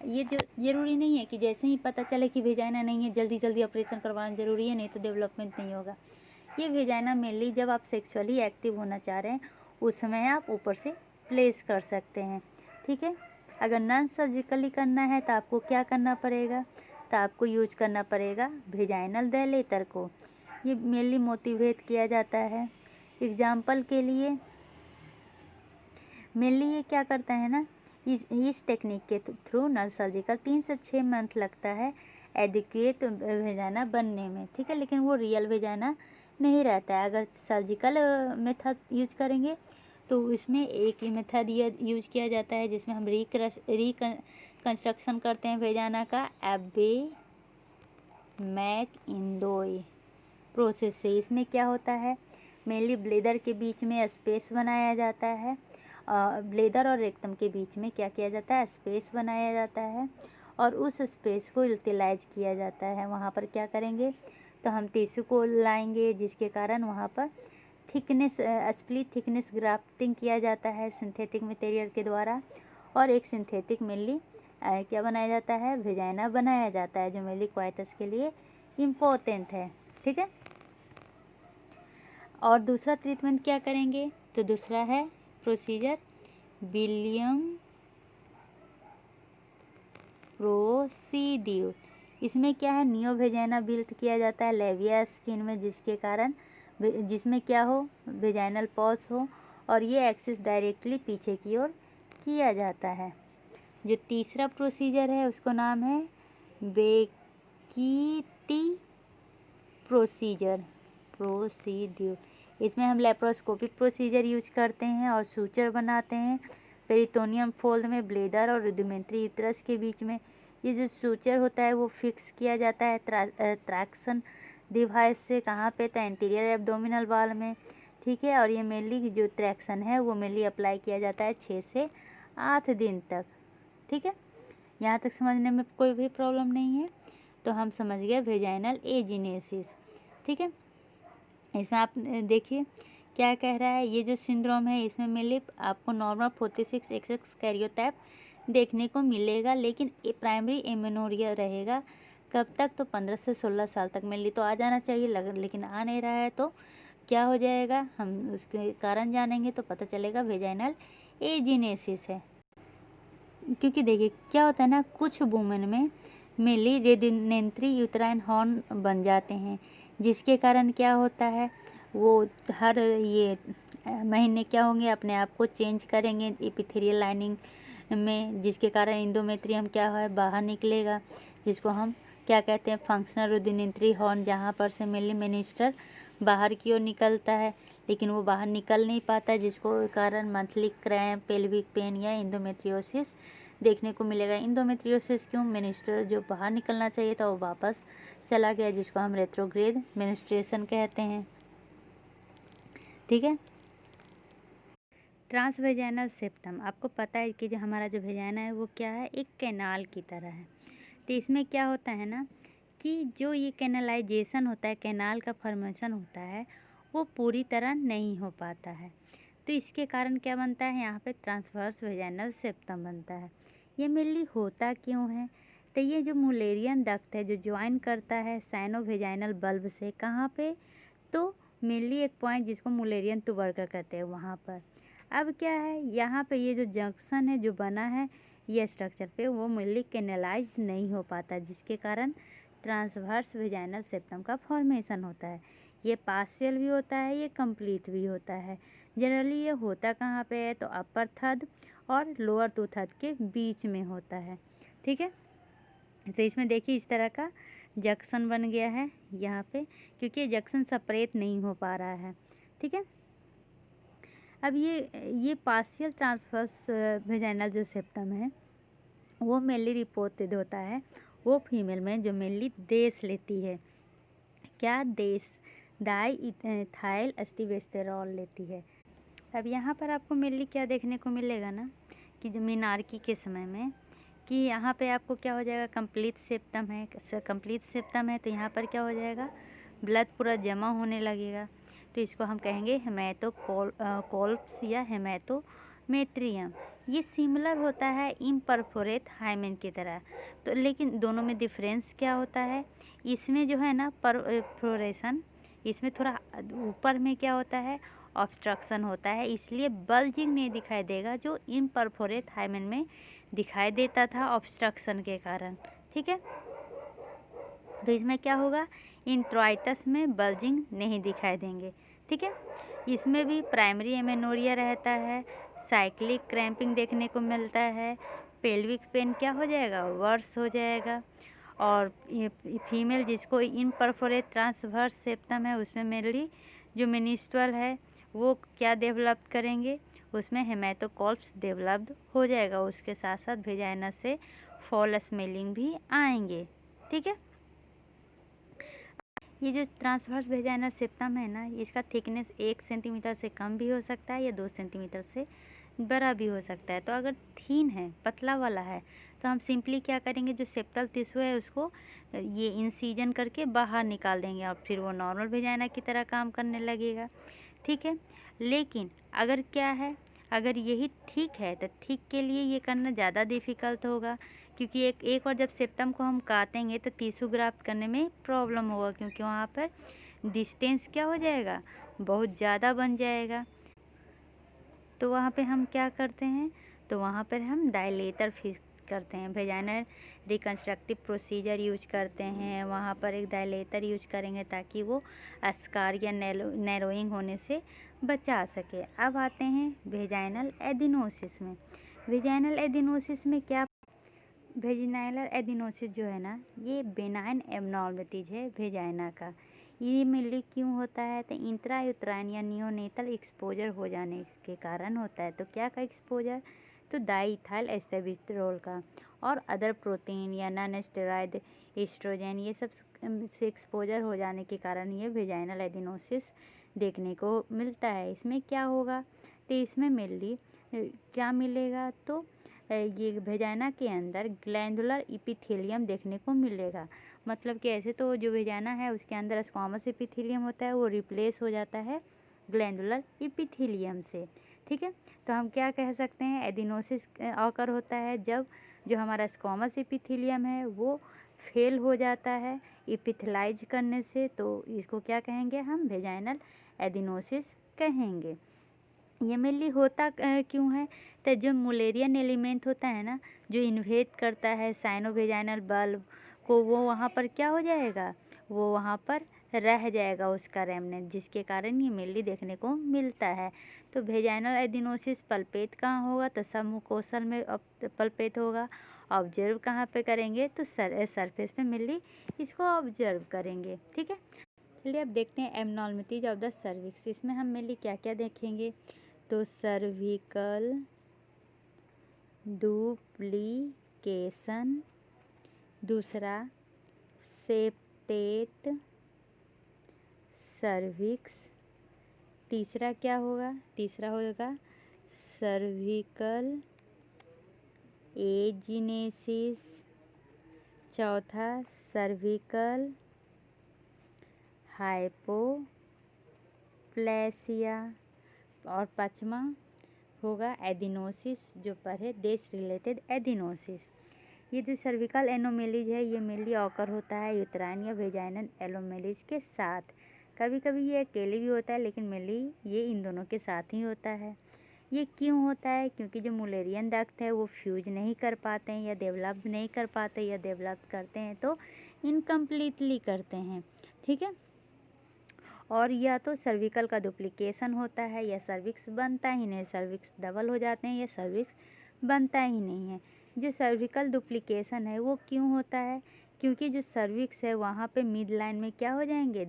ये जो ज़रूरी नहीं है कि जैसे ही पता चले कि वेजाइना नहीं है जल्दी जल्दी ऑपरेशन करवाना ज़रूरी है, नहीं तो डेवलपमेंट नहीं होगा। ये वेजाइना मेनली जब आप सेक्सुअली एक्टिव होना चाह रहे हैं उस समय आप ऊपर से प्लेस कर सकते हैं। ठीक है, अगर नॉन सर्जिकली करना है तो आपको क्या करना पड़ेगा, तो आपको यूज करना पड़ेगा वेजाइनल डायलेटर को। ये मेनली मोटिवेट किया जाता है। एग्जाम्पल के लिए मेनली ये क्या करता है ना, इस टेक्निक के थ्रू नॉन सर्जिकल 3 से 6 मंथ लगता है एडिक्वेट वेजाइना बनने में। ठीक है, लेकिन वो रियल वेजाइना नहीं रहता है। अगर सर्जिकल मेथड यूज करेंगे तो उसमें एक ही मेथड यूज किया जाता है जिसमें हम रिकंस्ट्रक्शन करते हैं वेजाइना का एब्बे मैकइंडोय प्रोसेस से। इसमें क्या होता है, मेनली ब्लेडर के बीच में स्पेस बनाया जाता है, ब्लेडर और रेक्टम के बीच में क्या किया जाता है, स्पेस बनाया जाता है और उस स्पेस को यूटिलाइज किया जाता है। वहाँ पर क्या करेंगे, तो हम टिश्यू को लाएंगे जिसके कारण वहाँ पर थिकनेस स्प्लिट थिकनेस ग्राफ्टिंग किया जाता है सिंथेटिक मटेरियल के द्वारा, और एक सिंथेटिक मेनली क्या बनाया जाता है, वेजाइना बनाया जाता है, जो मेनली क्वाइटस के लिए इम्पोर्टेंट है। ठीक है, और दूसरा ट्रीटमेंट क्या करेंगे, तो दूसरा है प्रोसीजर विलियम प्रोसीड्यूर। इसमें क्या है, नियो वेजाइना बिल्ट किया जाता है लेविया स्किन में, जिसके कारण जिसमें क्या हो, वेजाइनल पॉज हो और ये एक्सिस डायरेक्टली पीछे की ओर किया जाता है। जो तीसरा प्रोसीजर है उसको नाम है बेकीटी प्रोसीड्यूर। इसमें हम लेप्रोस्कोपिक प्रोसीजर यूज करते हैं और सूचर बनाते हैं पेरिटोनियम फोल्ड में ब्लेडर और रुडिमेंट्री यूट्रस के बीच में। ये जो सूचर होता है वो फिक्स किया जाता है ट्रैक्शन डिवाइस से, कहाँ पे, तो एंटीरियर एब्डोमिनल वॉल में। ठीक है, और ये मेनली जो ट्रैक्शन है वो मेनली अप्लाई किया जाता है 6 से 8 दिन तक। ठीक है, यहाँ तक समझने में कोई भी प्रॉब्लम नहीं है। तो हम समझ गए वेजाइनल एजिनेसिस। ठीक है, इसमें आप देखिए क्या कह रहा है, ये जो सिंड्रोम है इसमें मेनली आपको नॉर्मल 46XX कैरियोटाइप देखने को मिलेगा, लेकिन प्राइमरी एमेनोरिया रहेगा। कब तक, तो 15 से 16 साल तक मेनली तो आ जाना चाहिए, लेकिन आ नहीं रहा है, तो क्या हो जाएगा, हम उसके कारण जानेंगे तो पता चलेगा वेजाइनल एजिनेसिस है। क्योंकि देखिए क्या होता है ना, कुछ वुमेन में मेनली रेडिनेंट्री यूट्राइन हॉर्न बन जाते हैं, जिसके कारण क्या होता है, वो हर ये महीने क्या होंगे, अपने आप को चेंज करेंगे एपिथेलियल लाइनिंग में, जिसके कारण इंडोमेट्रियम क्या है, बाहर निकलेगा, जिसको हम क्या कहते हैं, फंक्शनल रेडिनेंट्री हॉर्न, जहाँ पर से मेनली मिनिस्टर बाहर की ओर निकलता है, लेकिन वो बाहर निकल नहीं पाता, जिसको कारण मंथली क्रैम्प, पेल्विक पेन या इंडोमेट्रियोसिस देखने को मिलेगा। इंडोमेट्रियोसिस क्यों? मेनिस्ट्रुअल जो बाहर निकलना चाहिए था वो वापस चला गया, जिसको हम रेट्रोग्रेड मेनिस्ट्रुएशन कहते हैं। ठीक है। ट्रांसवेजाइनल सेप्टम, आपको पता है कि जो हमारा जो वेजाइना है वो क्या है, एक कैनाल की तरह है। तो इसमें क्या होता है ना कि जो ये कैनलाइजेशन होता है, कैनाल का फॉर्मेशन होता है, वो पूरी तरह नहीं हो पाता है। तो इसके कारण क्या बनता है, यहाँ पे ट्रांसवर्स वेजाइनल सेप्टम बनता है। ये मेनली होता क्यों है? तो ये जो मुलेरियन डक्ट है जो ज्वाइन करता है साइनोवेजाइनल बल्ब से, कहाँ पे? तो मेनली एक पॉइंट जिसको मुलेरियन ट्यूबरकल कहते हैं वहाँ पर। अब क्या है, यहाँ पे ये जो जंक्शन है जो बना है ये स्ट्रक्चर पे, वो मेनली कैनलाइज्ड नहीं हो पाता, जिसके कारण ट्रांसवर्स वेजाइनल सेप्टम का फॉर्मेशन होता है। ये पार्शियल भी होता है, ये कंप्लीट भी होता है। जनरली ये होता कहाँ पे है, तो अपर थर्ड और लोअर टू थर्ड के बीच में होता है। ठीक है। तो इसमें देखिए इस तरह का जंक्शन बन गया है यहाँ पे, क्योंकि ये जंक्शन सेपरेट नहीं हो पा रहा है। ठीक है। अब ये पार्शियल ट्रांसवर्स वेजाइनल जो सेप्टम है वो मेनली रिपोर्टेड होता है वो फीमेल में जो मेनली देश लेती है। क्या देश? डाई इथाइल एस्टिवेस्टेरॉल लेती है। अब यहाँ पर आपको मेनली क्या देखने को मिलेगा ना कि जो मीनार्की के समय में कि यहाँ पे आपको क्या हो जाएगा, कंप्लीट सेप्टम है। कंप्लीट सेप्टम है तो यहाँ पर क्या हो जाएगा, ब्लड पूरा जमा होने लगेगा। तो इसको हम कहेंगे हेमेटोकोल्प्स या हेमेटोमेट्रियम। ये सिमिलर होता है इम्परफोरेट हाइमेन की तरह। तो लेकिन दोनों में डिफरेंस क्या होता है, इसमें जो है ना परफोरेशन, इसमें थोड़ा ऊपर में क्या होता है, ऑब्स्ट्रक्शन होता है, इसलिए बल्जिंग नहीं दिखाई देगा जो इम्परफोरेट हाइमेन में दिखाई देता था ऑब्स्ट्रक्शन के कारण। ठीक है। तो इसमें क्या होगा, इंट्राइटस में बल्जिंग नहीं दिखाई देंगे। ठीक है। इसमें भी प्राइमरी एमेनोरिया रहता है, साइक्लिक क्रैम्पिंग देखने को मिलता है, पेल्विक पेन क्या हो जाएगा, वर्स हो जाएगा। और ये फीमेल जिसको इम्परफोरेट ट्रांसवर्स सेप्टम है उसमें मेनली जो मेनिस्ट्रुअल है वो क्या डेवलप करेंगे, उसमें हेमेटोकोल्प्स डेवलप्ड हो जाएगा। उसके साथ साथ वेजाइना से फॉल स्मेलिंग भी आएंगे। ठीक है। ये जो ट्रांसवर्स वेजाइनल सेप्टम है ना, इसका थिकनेस 1 सेंटीमीटर से कम भी हो सकता है या 2 सेंटीमीटर से बड़ा भी हो सकता है। तो अगर थीन है, पतला वाला है, तो हम सिंपली क्या करेंगे, जो सेप्टल टिश्यू है उसको ये इंसीजन करके बाहर निकाल देंगे और फिर वो नॉर्मल वेजाइना की तरह काम करने लगेगा। ठीक है। लेकिन अगर क्या है, अगर यही ठीक है तो ठीक के लिए ये करना ज़्यादा डिफ़िकल्ट होगा, क्योंकि एक बार जब सेप्टम को हम काटेंगे तो टिश्यू ग्राफ्ट करने में प्रॉब्लम होगा, क्योंकि वहाँ पर डिस्टेंस क्या हो जाएगा, बहुत ज़्यादा बन जाएगा। तो वहाँ पे हम क्या करते हैं, तो वहाँ पर हम डायलेटर फिक्स करते हैं, वेजाइनल रिकन्स्ट्रक्टिव प्रोसीजर यूज करते हैं। वहाँ पर एक डायलेटर यूज करेंगे ताकि वो स्कार या नैरोइंग होने से बचा सके। अब आते हैं वेजाइनल एडिनोसिस में। वेजाइनल एडिनोसिस में क्या, वेजिनाइलर एडिनोसिस जो है ना, ये बेनाइन एबनॉर्मलिटीज है वेजाइना का। ये मेनली क्यों होता है, तो इंट्रायूट्राइन या नियोनेटल एक्सपोजर हो जाने के कारण होता है। तो क्या का एक्सपोजर, तो डाईइथाइल एस्टेबिस्ट्रोल का और अदर प्रोटीन या नॉन स्टेरॉयड एस्ट्रोजन ये सब से एक्सपोजर हो जाने के कारण ये वेजाइनल एडिनोसिस देखने को मिलता है। इसमें क्या होगा, तो इसमें मेनली क्या मिलेगा, तो ये वेजाइना के अंदर ग्लैंडुलर इपिथेलियम देखने को मिलेगा। मतलब कि ऐसे तो जो वेजाइना है उसके अंदर स्क्वामस एपिथेलियम होता है, वो रिप्लेस हो जाता है ग्लैंडुलर इपिथेलियम से। ठीक है। तो हम क्या कह सकते हैं, एडिनोसिस ऑकर होता है जब जो हमारा स्क्वामस एपिथेलियम है वो फेल हो जाता है इपिथेलाइज करने से, तो इसको क्या कहेंगे हम, वेजाइनल एडिनोसिस कहेंगे। ये मेनली होता क्यों है, तो जो मुलेरियन एलिमेंट होता है ना, जो इन्वेट करता है साइनोवेजाइनल बल्ब को, वो वहाँ पर क्या हो जाएगा, वो वहाँ पर रह जाएगा उसका रेमनेंट, जिसके कारण ये मेनली देखने को मिलता है। तो वेजाइनल एडिनोसिस पल्पेट कहाँ होगा, तो सबमुकोसल में पल्पेट होगा। ऑब्जर्व कहाँ पे करेंगे, तो सरफेस पे मेनली इसको ऑब्जर्व करेंगे। ठीक है। चलिए अब देखते हैं एबनॉर्मलिटीज ऑफ द सर्विक्स। इसमें हम मेनली क्या क्या देखेंगे, तो सर्विकल डुप्लीकेशन, दूसरा सेप्टेट सर्विक्स, तीसरा क्या होगा, तीसरा होगा सर्विकल एजिनेसिस, चौथा सर्विकल हाइपोप्लेसिया और पांचवा होगा एडिनोसिस, जो पर है देश रिलेटेड एडिनोसिस। ये जो सर्विकल एनोमेलीज है ये मेनली ऑकर होता है यूट्राइन या वेजाइनल एनोमेलीज के साथ। कभी कभी ये अकेले भी होता है लेकिन मेनली ये इन दोनों के साथ ही होता है। ये क्यों होता है? क्योंकि जो मुलेरियन डक्ट है वो फ्यूज नहीं कर पाते हैं या डेवलप नहीं कर पाते, या डेवलप करते हैं तो इनकम्प्लीटली करते हैं, ठीक है। और या तो सर्विकल का डुप्लीकेशन होता है या सर्विक्स बनता ही नहीं, सर्विक्स डबल हो जाते हैं या सर्विक्स बनता ही नहीं है। जो सर्विकल डुप्लीकेशन है वो क्यों होता है? क्योंकि जो सर्विक्स है वहाँ पे मिड लाइन में क्या हो जाएंगे,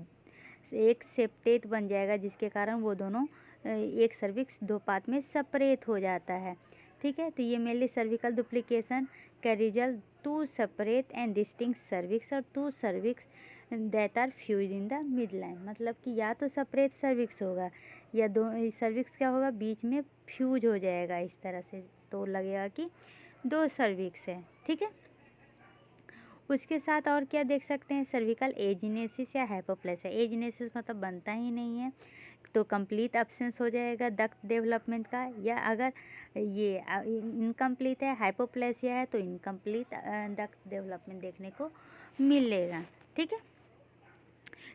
एक सेप्टेट बन जाएगा जिसके कारण वो दोनों एक सर्विक्स दो पार्ट में सेपरेट हो जाता है, ठीक है। तो ये मेनली सर्विकल डुप्लीकेशन का result two separate and distinct cervix और two cervix that are fuse in the midline. मतलब कि या तो सेपरेट सर्विक्स होगा या दो सर्विक्स क्या होगा बीच में फ्यूज हो जाएगा इस तरह से, तो लगेगा कि दो सर्विक्स है, ठीक है। उसके साथ और क्या देख सकते हैं, सर्विकल एजिनेसिस या हाइपोप्लेसिया। एजिनेसिस मतलब बनता ही नहीं है तो कंप्लीट एब्सेंस हो जाएगा डक्ट डेवलपमेंट का, या अगर ये इनकम्प्लीट है हाइपोप्लेसिया है तो इनकम्प्लीट डक्ट डेवलपमेंट देखने को मिलेगा, ठीक है।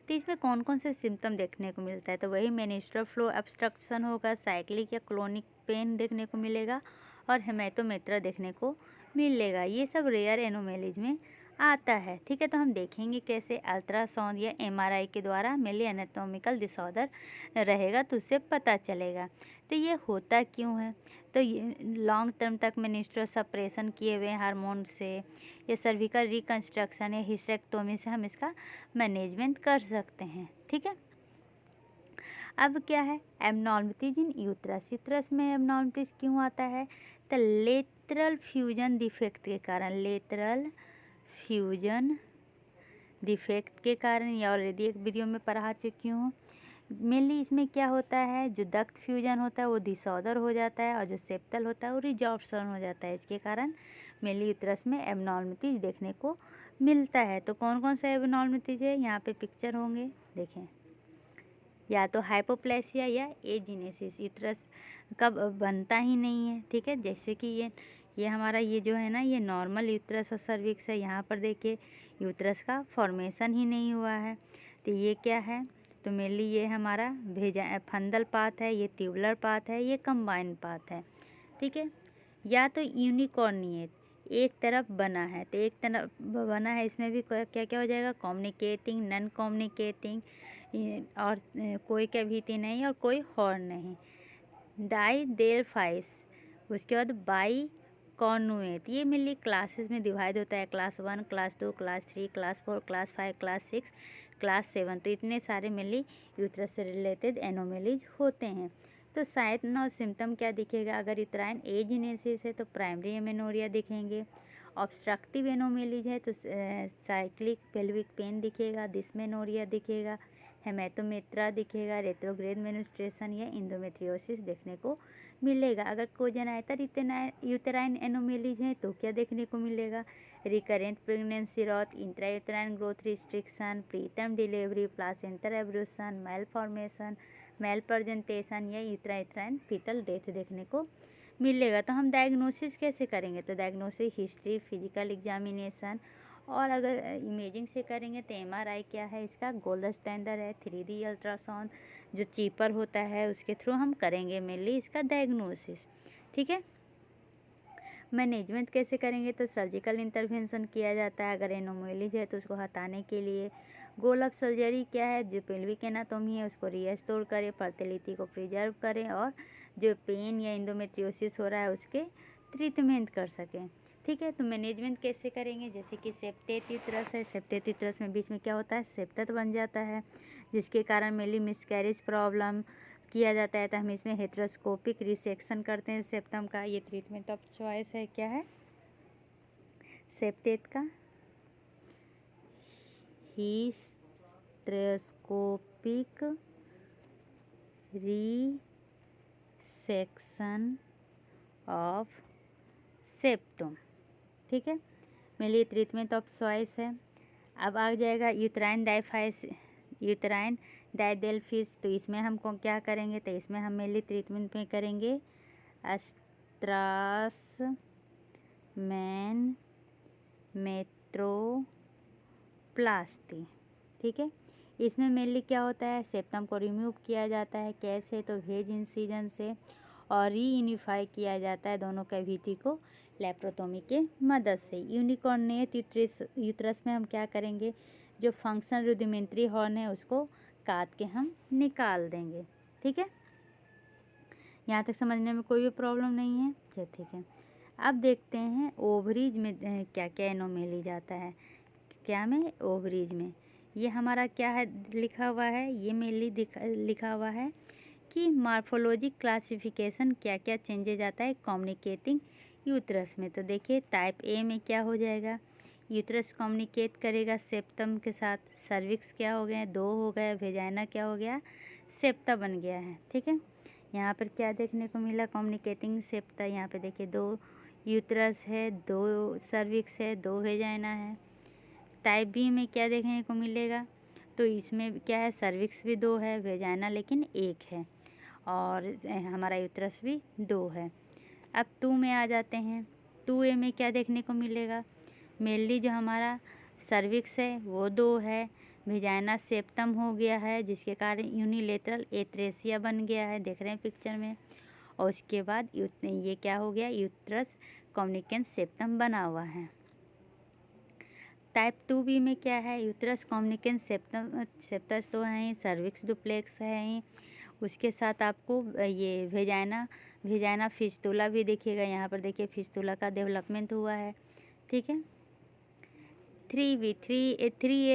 तो इसमें कौन कौन से सिम्टम देखने को मिलता है, तो वही मेनिस्ट्रुअल फ्लो ऑब्स्ट्रक्शन होगा, साइक्लिक या क्रोनिक पेन देखने को मिलेगा और हेमेटोमेट्रा देखने को मिलेगा। ये सब रेयर एनोमेलीज में आता है, ठीक है। तो हम देखेंगे कैसे अल्ट्रासाउंड या एमआरआई के द्वारा मेनली एनाटॉमिकल डिसऑर्डर रहेगा तो उससे पता चलेगा। तो ये होता क्यों है, तो ये लॉन्ग टर्म तक मेनिस्ट्रुअल सप्रेशन किए हुए हार्मोन से या सर्विकल रिकन्स्ट्रक्शन या हिस्टेरेक्टोमी से हम इसका मैनेजमेंट कर सकते हैं, ठीक है। अब क्या है एबनॉर्मलिटीज इन यूट्रस। यूट्रस में एबनॉर्मलिटीज क्यों आता है, तो लेटरल फ्यूजन डिफेक्ट के कारण, लेटरल फ्यूजन डिफेक्ट के कारण, या ऑलरेडी एक वीडियो में पढ़ा चुकी हूँ। मेनली इसमें क्या होता है, जो डक्ट फ्यूजन होता है वो डिसऑर्डर हो जाता है और जो सेप्टल होता है वो रिजॉर्प्शन हो जाता है। इसके कारण मेनली यूट्रस में एबनॉर्मलिटीज देखने को मिलता है। तो कौन कौन सा एबनॉर्मलिटीज है, यहाँ पे पिक्चर होंगे देखें, या तो हाइपोप्लेसिया या एजिनेसिस, यूट्रस का बनता ही नहीं है, ठीक है। जैसे कि ये हमारा ये जो है ना ये नॉर्मल यूट्रस और सर्विक्स है, यहाँ पर देखिए यूट्रस का फॉर्मेशन ही नहीं हुआ है। तो ये क्या है, तो मेनली ये हमारा भेजा फंदल पाथ है, ये ट्यूबुलर पाथ है, ये कंबाइंड पाथ है, ठीक है। या तो यूनिकॉर्निएट एक तरफ बना है, तो एक तरफ बना है इसमें भी क्या क्या हो जाएगा, कम्युनिकेटिंग, नॉन कम्युनिकेटिंग और कोई कैविटी नहीं और कोई हॉर्न नहीं। डाइडेल्फाइस, उसके बाद बाई कॉर्नुएट, ये मेनली क्लासेस में डिवाइड होता है, class 1, class 2, class 3, class 4, class 5, class 6, class 7। तो इतने सारे मेनली यूट्रस से रिलेटेड एनोमेलीज होते हैं। तो साइन और सिम्टम क्या दिखेगा, अगर यूट्राइन एजिनेसिस है तो प्राइमरी एमेनोरिया दिखेंगे, ऑब्स्ट्रक्टिव एनोमेलीज है तो साइक्लिक पेल्विक पेन दिखेगा, डिस्मेनोरिया दिखेगा, हेमेटोमेट्रा दिखेगा, रेट्रोग्रेड मेनिस्ट्रेशन या इंडोमेट्रियोसिस देखने को मिलेगा। अगर कोजेनाइटर यूटेराइन एनोमेलीज हैं तो क्या देखने को मिलेगा, recurrent pregnancy rot, intrauterine growth restriction, preterm delivery, placenta abruption, malformation, malpresentation या यूट्राइन फीटल डेथ देखने को मिलेगा। तो हम डायग्नोसिस कैसे करेंगे, तो डायग्नोसिस हिस्ट्री, फिजिकल एग्जामिनेशन, और अगर इमेजिंग से करेंगे तो एमआरआई क्या है, इसका गोल्ड स्टैंडर्ड है। 3D अल्ट्रासाउंड जो चीपर होता है उसके थ्रू हम करेंगे मेनली इसका डायग्नोसिस, ठीक है। मैनेजमेंट कैसे करेंगे, तो सर्जिकल इंटरवेंशन किया जाता है, अगर एनोमेलीज है तो उसको हटाने के लिए। गोल ऑफ सर्जरी क्या है, जो पेल्विक एनाटॉमी है उसको रिस्टोर करें, फर्टिलिटी को प्रिजर्व करें और जो पेन या इंडोमेट्रियोसिस हो रहा है उसके ट्रीटमेंट कर सकें, ठीक है। तो मैनेजमेंट कैसे करेंगे, जैसे कि सेप्टेट यूट्रस है, सेप्टेट यूट्रस में बीच में क्या होता है सेप्टेट बन जाता है, जिसके कारण मेनली मिसकैरेज प्रॉब्लम किया जाता है तो हम इसमें हेटेरोस्कोपिक रिसेक्शन करते हैं सेप्टम का। ये ट्रीटमेंट ऑफ चॉइस है, क्या है, सेप्टेट का हिस्टेरोस्कोपिक रिसेक्शन ऑफ सेप्टम। ठीक है, मेरे लिए ट्रीटमेंट ऑफ चॉइस है। अब आ जाएगा यूट्राइन डायडेल्फिस। तो इसमें हमको क्या करेंगे, तो इसमें हम मेनली ट्रीटमेंट में करेंगे स्ट्रासमैन मेट्रोप्लास्टी। ठीक है, इसमें मेनली क्या होता है, सेप्टम को रिमूव किया जाता है। कैसे, तो वेज इंसिजन से, और रीयूनिफाई किया जाता है दोनों कैविटी को लेप्रोटोमी के मदद से। यूनिकॉर्निएट यूट्रस में हम क्या करेंगे, जो फंक्शन रुडिमेंट्री हॉर्न है उसको काट के हम निकाल देंगे। ठीक है, यहाँ तक समझने में कोई भी प्रॉब्लम नहीं है। चलिए ठीक है, अब देखते हैं ओवरीज में क्या क्या एनोमेली जाता है। क्या में, ओवरीज में ये हमारा क्या है लिखा हुआ है, ये मेनली लिखा हुआ है कि मार्फोलॉजिक क्लासिफिकेशन क्या क्या चेंजेज आता है कम्युनिकेटिंग यूट्रस में। तो देखिए टाइप ए में क्या हो जाएगा, यूट्रस कम्युनिकेट करेगा सेप्टम के साथ। सर्विक्स क्या हो गए, 2 हो गए। वेजाइना क्या हो गया, सेप्टा बन गया है। ठीक है, यहाँ पर क्या देखने को मिला, कम्युनिकेटिंग सेप्टा। यहाँ पे देखिए 2 यूट्रस है, 2 सर्विक्स है, 2 वेजाइना है। टाइप बी में क्या देखने को मिलेगा, तो इसमें क्या है, सर्विक्स भी 2 है, वेजाइना लेकिन 1 है, और हमारा यूट्रस भी 2 है। अब 2 में आ जाते हैं। 2A में क्या देखने को मिलेगा, मेनली जो हमारा सर्विक्स है वो 2 है, वेजाइना सेप्टम हो गया है, जिसके कारण यूनिलेटरल एट्रेसिया बन गया है, देख रहे हैं पिक्चर में। और उसके बाद ये क्या हो गया, यूट्रस कम्युनिकेंस सेप्टम बना हुआ है। टाइप 2B में क्या है, यूट्रस कम्युनिकेंस सेप्टस तो है, सर्विक्स डुप्लेक्स है, उसके साथ आपको ये वेजाइना फिस्टुला भी देखिएगा। यहाँ पर देखिए फिस्टुला का डेवलपमेंट हुआ है। ठीक है, 3A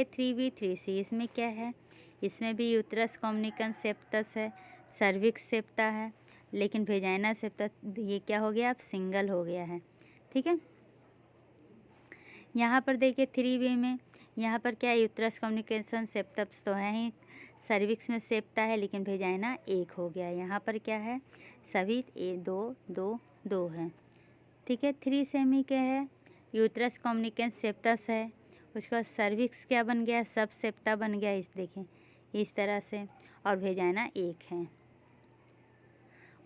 3B 3C इसमें क्या है, इसमें भी यूट्रस कम्युनिकेंस सेप्टस है, सर्विक्स सेप्टा है, लेकिन वेजाइना सेप्टा ये क्या हो गया, अब सिंगल हो गया है। ठीक है, यहाँ पर देखिए 3B में यहाँ पर क्या है, यूट्रस कम्युनिकेशन सेप्टस तो है ही, सर्विक्स में सेप्टा है, लेकिन वेजाइना 1 हो गया। यहाँ पर क्या है, सभी 2 है। ठीक है, 3C में क्या है, यूट्रस कम्युनिकेंस सेप्टस है, उसका सर्विक्स क्या बन गया, सब सेप्टा बन गया, इस देखें इस तरह से, और वेजाइना 1 है।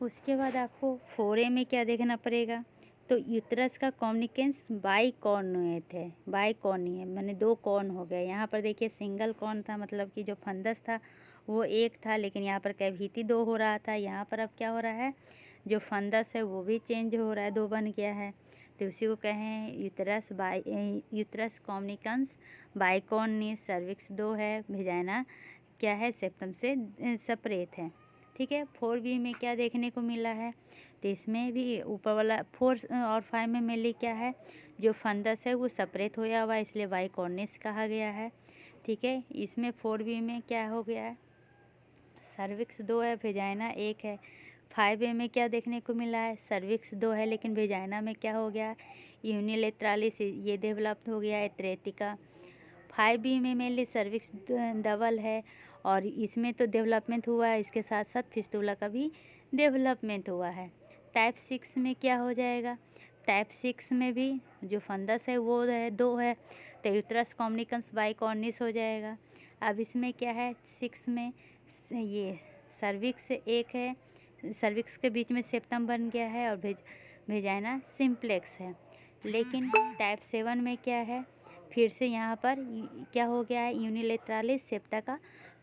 उसके बाद आपको 4A में क्या देखना पड़ेगा, तो यूट्रस का कम्युनिकेंस बाइकॉर्नुएट है, बाइकॉर्नी है, मैंने 2 कॉर्न हो गए। यहाँ पर देखिए सिंगल कॉर्न था, मतलब कि जो फंदस था वो 1 था, लेकिन यहाँ पर कैविटी 2 हो रहा था। यहाँ पर अब क्या हो रहा है, जो फंदस है वो भी चेंज हो रहा है, 2 बन गया है। तो उसी को कहें यूट्रस कम्युनिकेंस बाइकॉर्नी, सर्विक्स 2 है, वेजाइना क्या है, सेप्टम से सेपरेट है। ठीक है, 4B में क्या देखने को मिला है, तो इसमें भी ऊपर वाला 4 और 5 में मेनली क्या है, जो फंदस है वो सेपरेट होया हुआ है, इसलिए बाइकॉर्निस कहा गया है। ठीक है, इसमें 4B में क्या हो गया है, सर्विक्स 2 है, वेजाइना 1 है। 5A में क्या देखने को मिला है, सर्विक्स 2 है, लेकिन वेजाइना में क्या हो गया, यूनिलेटरालिस ये डेवलप हो गया है, ट्रेटिका। 5B में मेनली सर्विक्स डबल है, और इसमें तो डेवलपमेंट हुआ है, इसके साथ साथ फिस्टुला का भी डेवलपमेंट हुआ है। टाइप 6 में क्या हो जाएगा, टाइप 6 में भी जो फंदस है वो है 2 है, तो यूट्रस कम्युनिकेंस बाइकॉर्निस हो जाएगा। अब इसमें क्या है, 6 में ये सर्विक्स 1 है, सर्विक्स के बीच में सेप्टम बन गया है, और वेजाइना सिम्प्लेक्स है। लेकिन टाइप 7 में क्या है, फिर से यहाँ पर क्या हो गया है, यूनिलेटरालिस सेप्टा का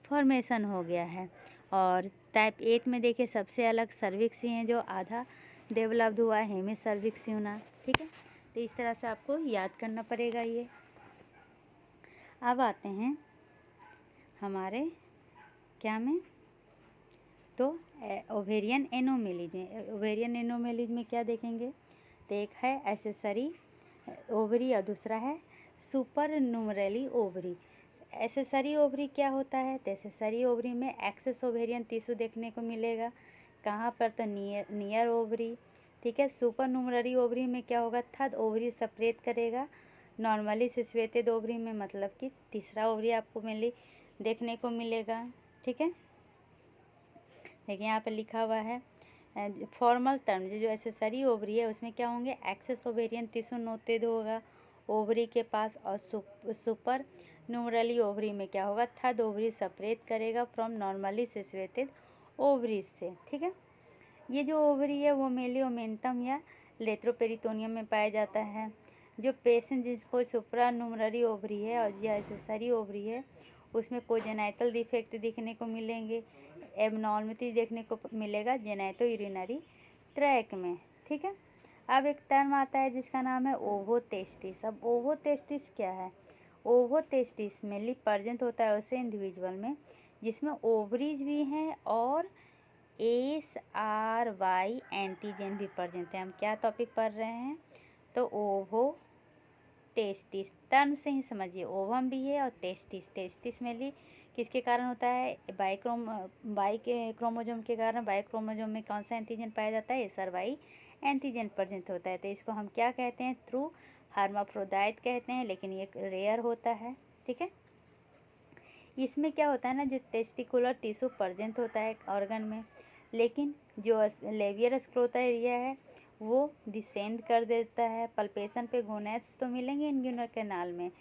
फॉर्मेशन हो गया है। और टाइप 8 में देखिए सबसे अलग सर्विक्स ही हैं, जो आधा डेवलप्ड हुआ है, हेमी सर्विक्स यूना। ठीक है, तो इस तरह से आपको याद करना पड़ेगा ये। अब आते हैं हमारे क्या में, तो ओवेरियन एनोमेलीज में। ओवेरियन एनोमेलीज में क्या देखेंगे, तो एक है एसेसरी ओवरी और दूसरा है सुपर न्यूमरली ओवरी। एसेसरी ओवरी क्या होता है? तो एसेसरी ओवरी में एक्सेस ओवेरियन टिश्यू देखने को मिलेगा। कहाँ पर? तो नियर ओवरी, ठीक है। सुपर न्यूमररी ओवरी में क्या होगा? थर्ड ओवरी सेपरेट करेगा। नॉर्मली सिचुएटेड ओवरी में मतलब कि तीसरा ओवरी आपको मेनली देखने को मिलेगा, ठीक है। देखिए यहाँ पे लिखा हुआ है फॉर्मल टर्म जो एसेसरी ओवरी है उसमें क्या होंगे? एक्सेस ओवेरियन टिश्यू नोटेड होगा ओवरी के पास, और सुपर न्यूमरली ओवरी में क्या होगा? थर्ड ओवरी सेपरेट करेगा फ्रॉम नॉर्मली सिचुएटेड ओवरीज से, ठीक है। ये जो ओवरी है वो मेनली ओमेंटम या लेट्रोपेरिटोनियम में पाया जाता है। जो पेशेंट जिसको सुप्रा न्यूमररी ओवरी है और या एसेसरी ओवरी है उसमें कोजेनाइटल डिफेक्ट देखने को मिलेंगे, एबनॉर्मलिटी देखने को मिलेगा जेनेटो यूरिनरी ट्रैक में, ठीक है। अब एक टर्म आता है जिसका नाम है ओवोटेस्टिस। अब ओवोटेस्टिस क्या है? ओवोटेस्टिस मेनली प्रेजेंट होता है उसे इंडिविजुअल में जिसमें ओवरीज भी हैं और SRY एंटीजन भी प्रेजेंट है। हम क्या टॉपिक पढ़ रहे हैं? तो ओवो टेस्टिस, टर्म से ही समझिए, ओवम भी है और टेस्टिस मेनली किसके कारण होता है? बाई के क्रोमोजोम के कारण। बाई क्रोमोजोम में कौन सा एंटीजन पाया जाता है? SRY एंटीजन प्रेजेंट होता है। तो इसको हम क्या कहते हैं? ट्रू हर्माफ्रोडाइट कहते हैं, लेकिन ये रेयर होता है, ठीक है। इसमें क्या होता है ना, जो टेस्टिकुलर टिश्यू प्रेजेंट होता है ऑर्गन में, लेकिन जो लेवियर स्क्रोता एरिया है वो डिसेंड कर देता है। पल्पेशन पे गोनेट्स तो मिलेंगे इंग्यूनर कैनाल में,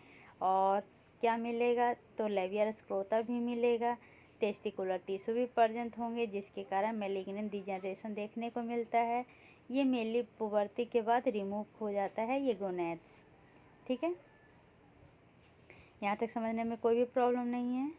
और क्या मिलेगा? तो लेवियर स्क्रोता भी मिलेगा, टेस्टिकुलर टिश्यू भी प्रेजेंट होंगे, जिसके कारण मैलिग्नेंट डिजनरेशन देखने को मिलता है। ये मेनली पुबर्टी के बाद रिमूव हो जाता है ये गोनेट्स, ठीक है। यहाँ तक समझने में कोई भी प्रॉब्लम नहीं है।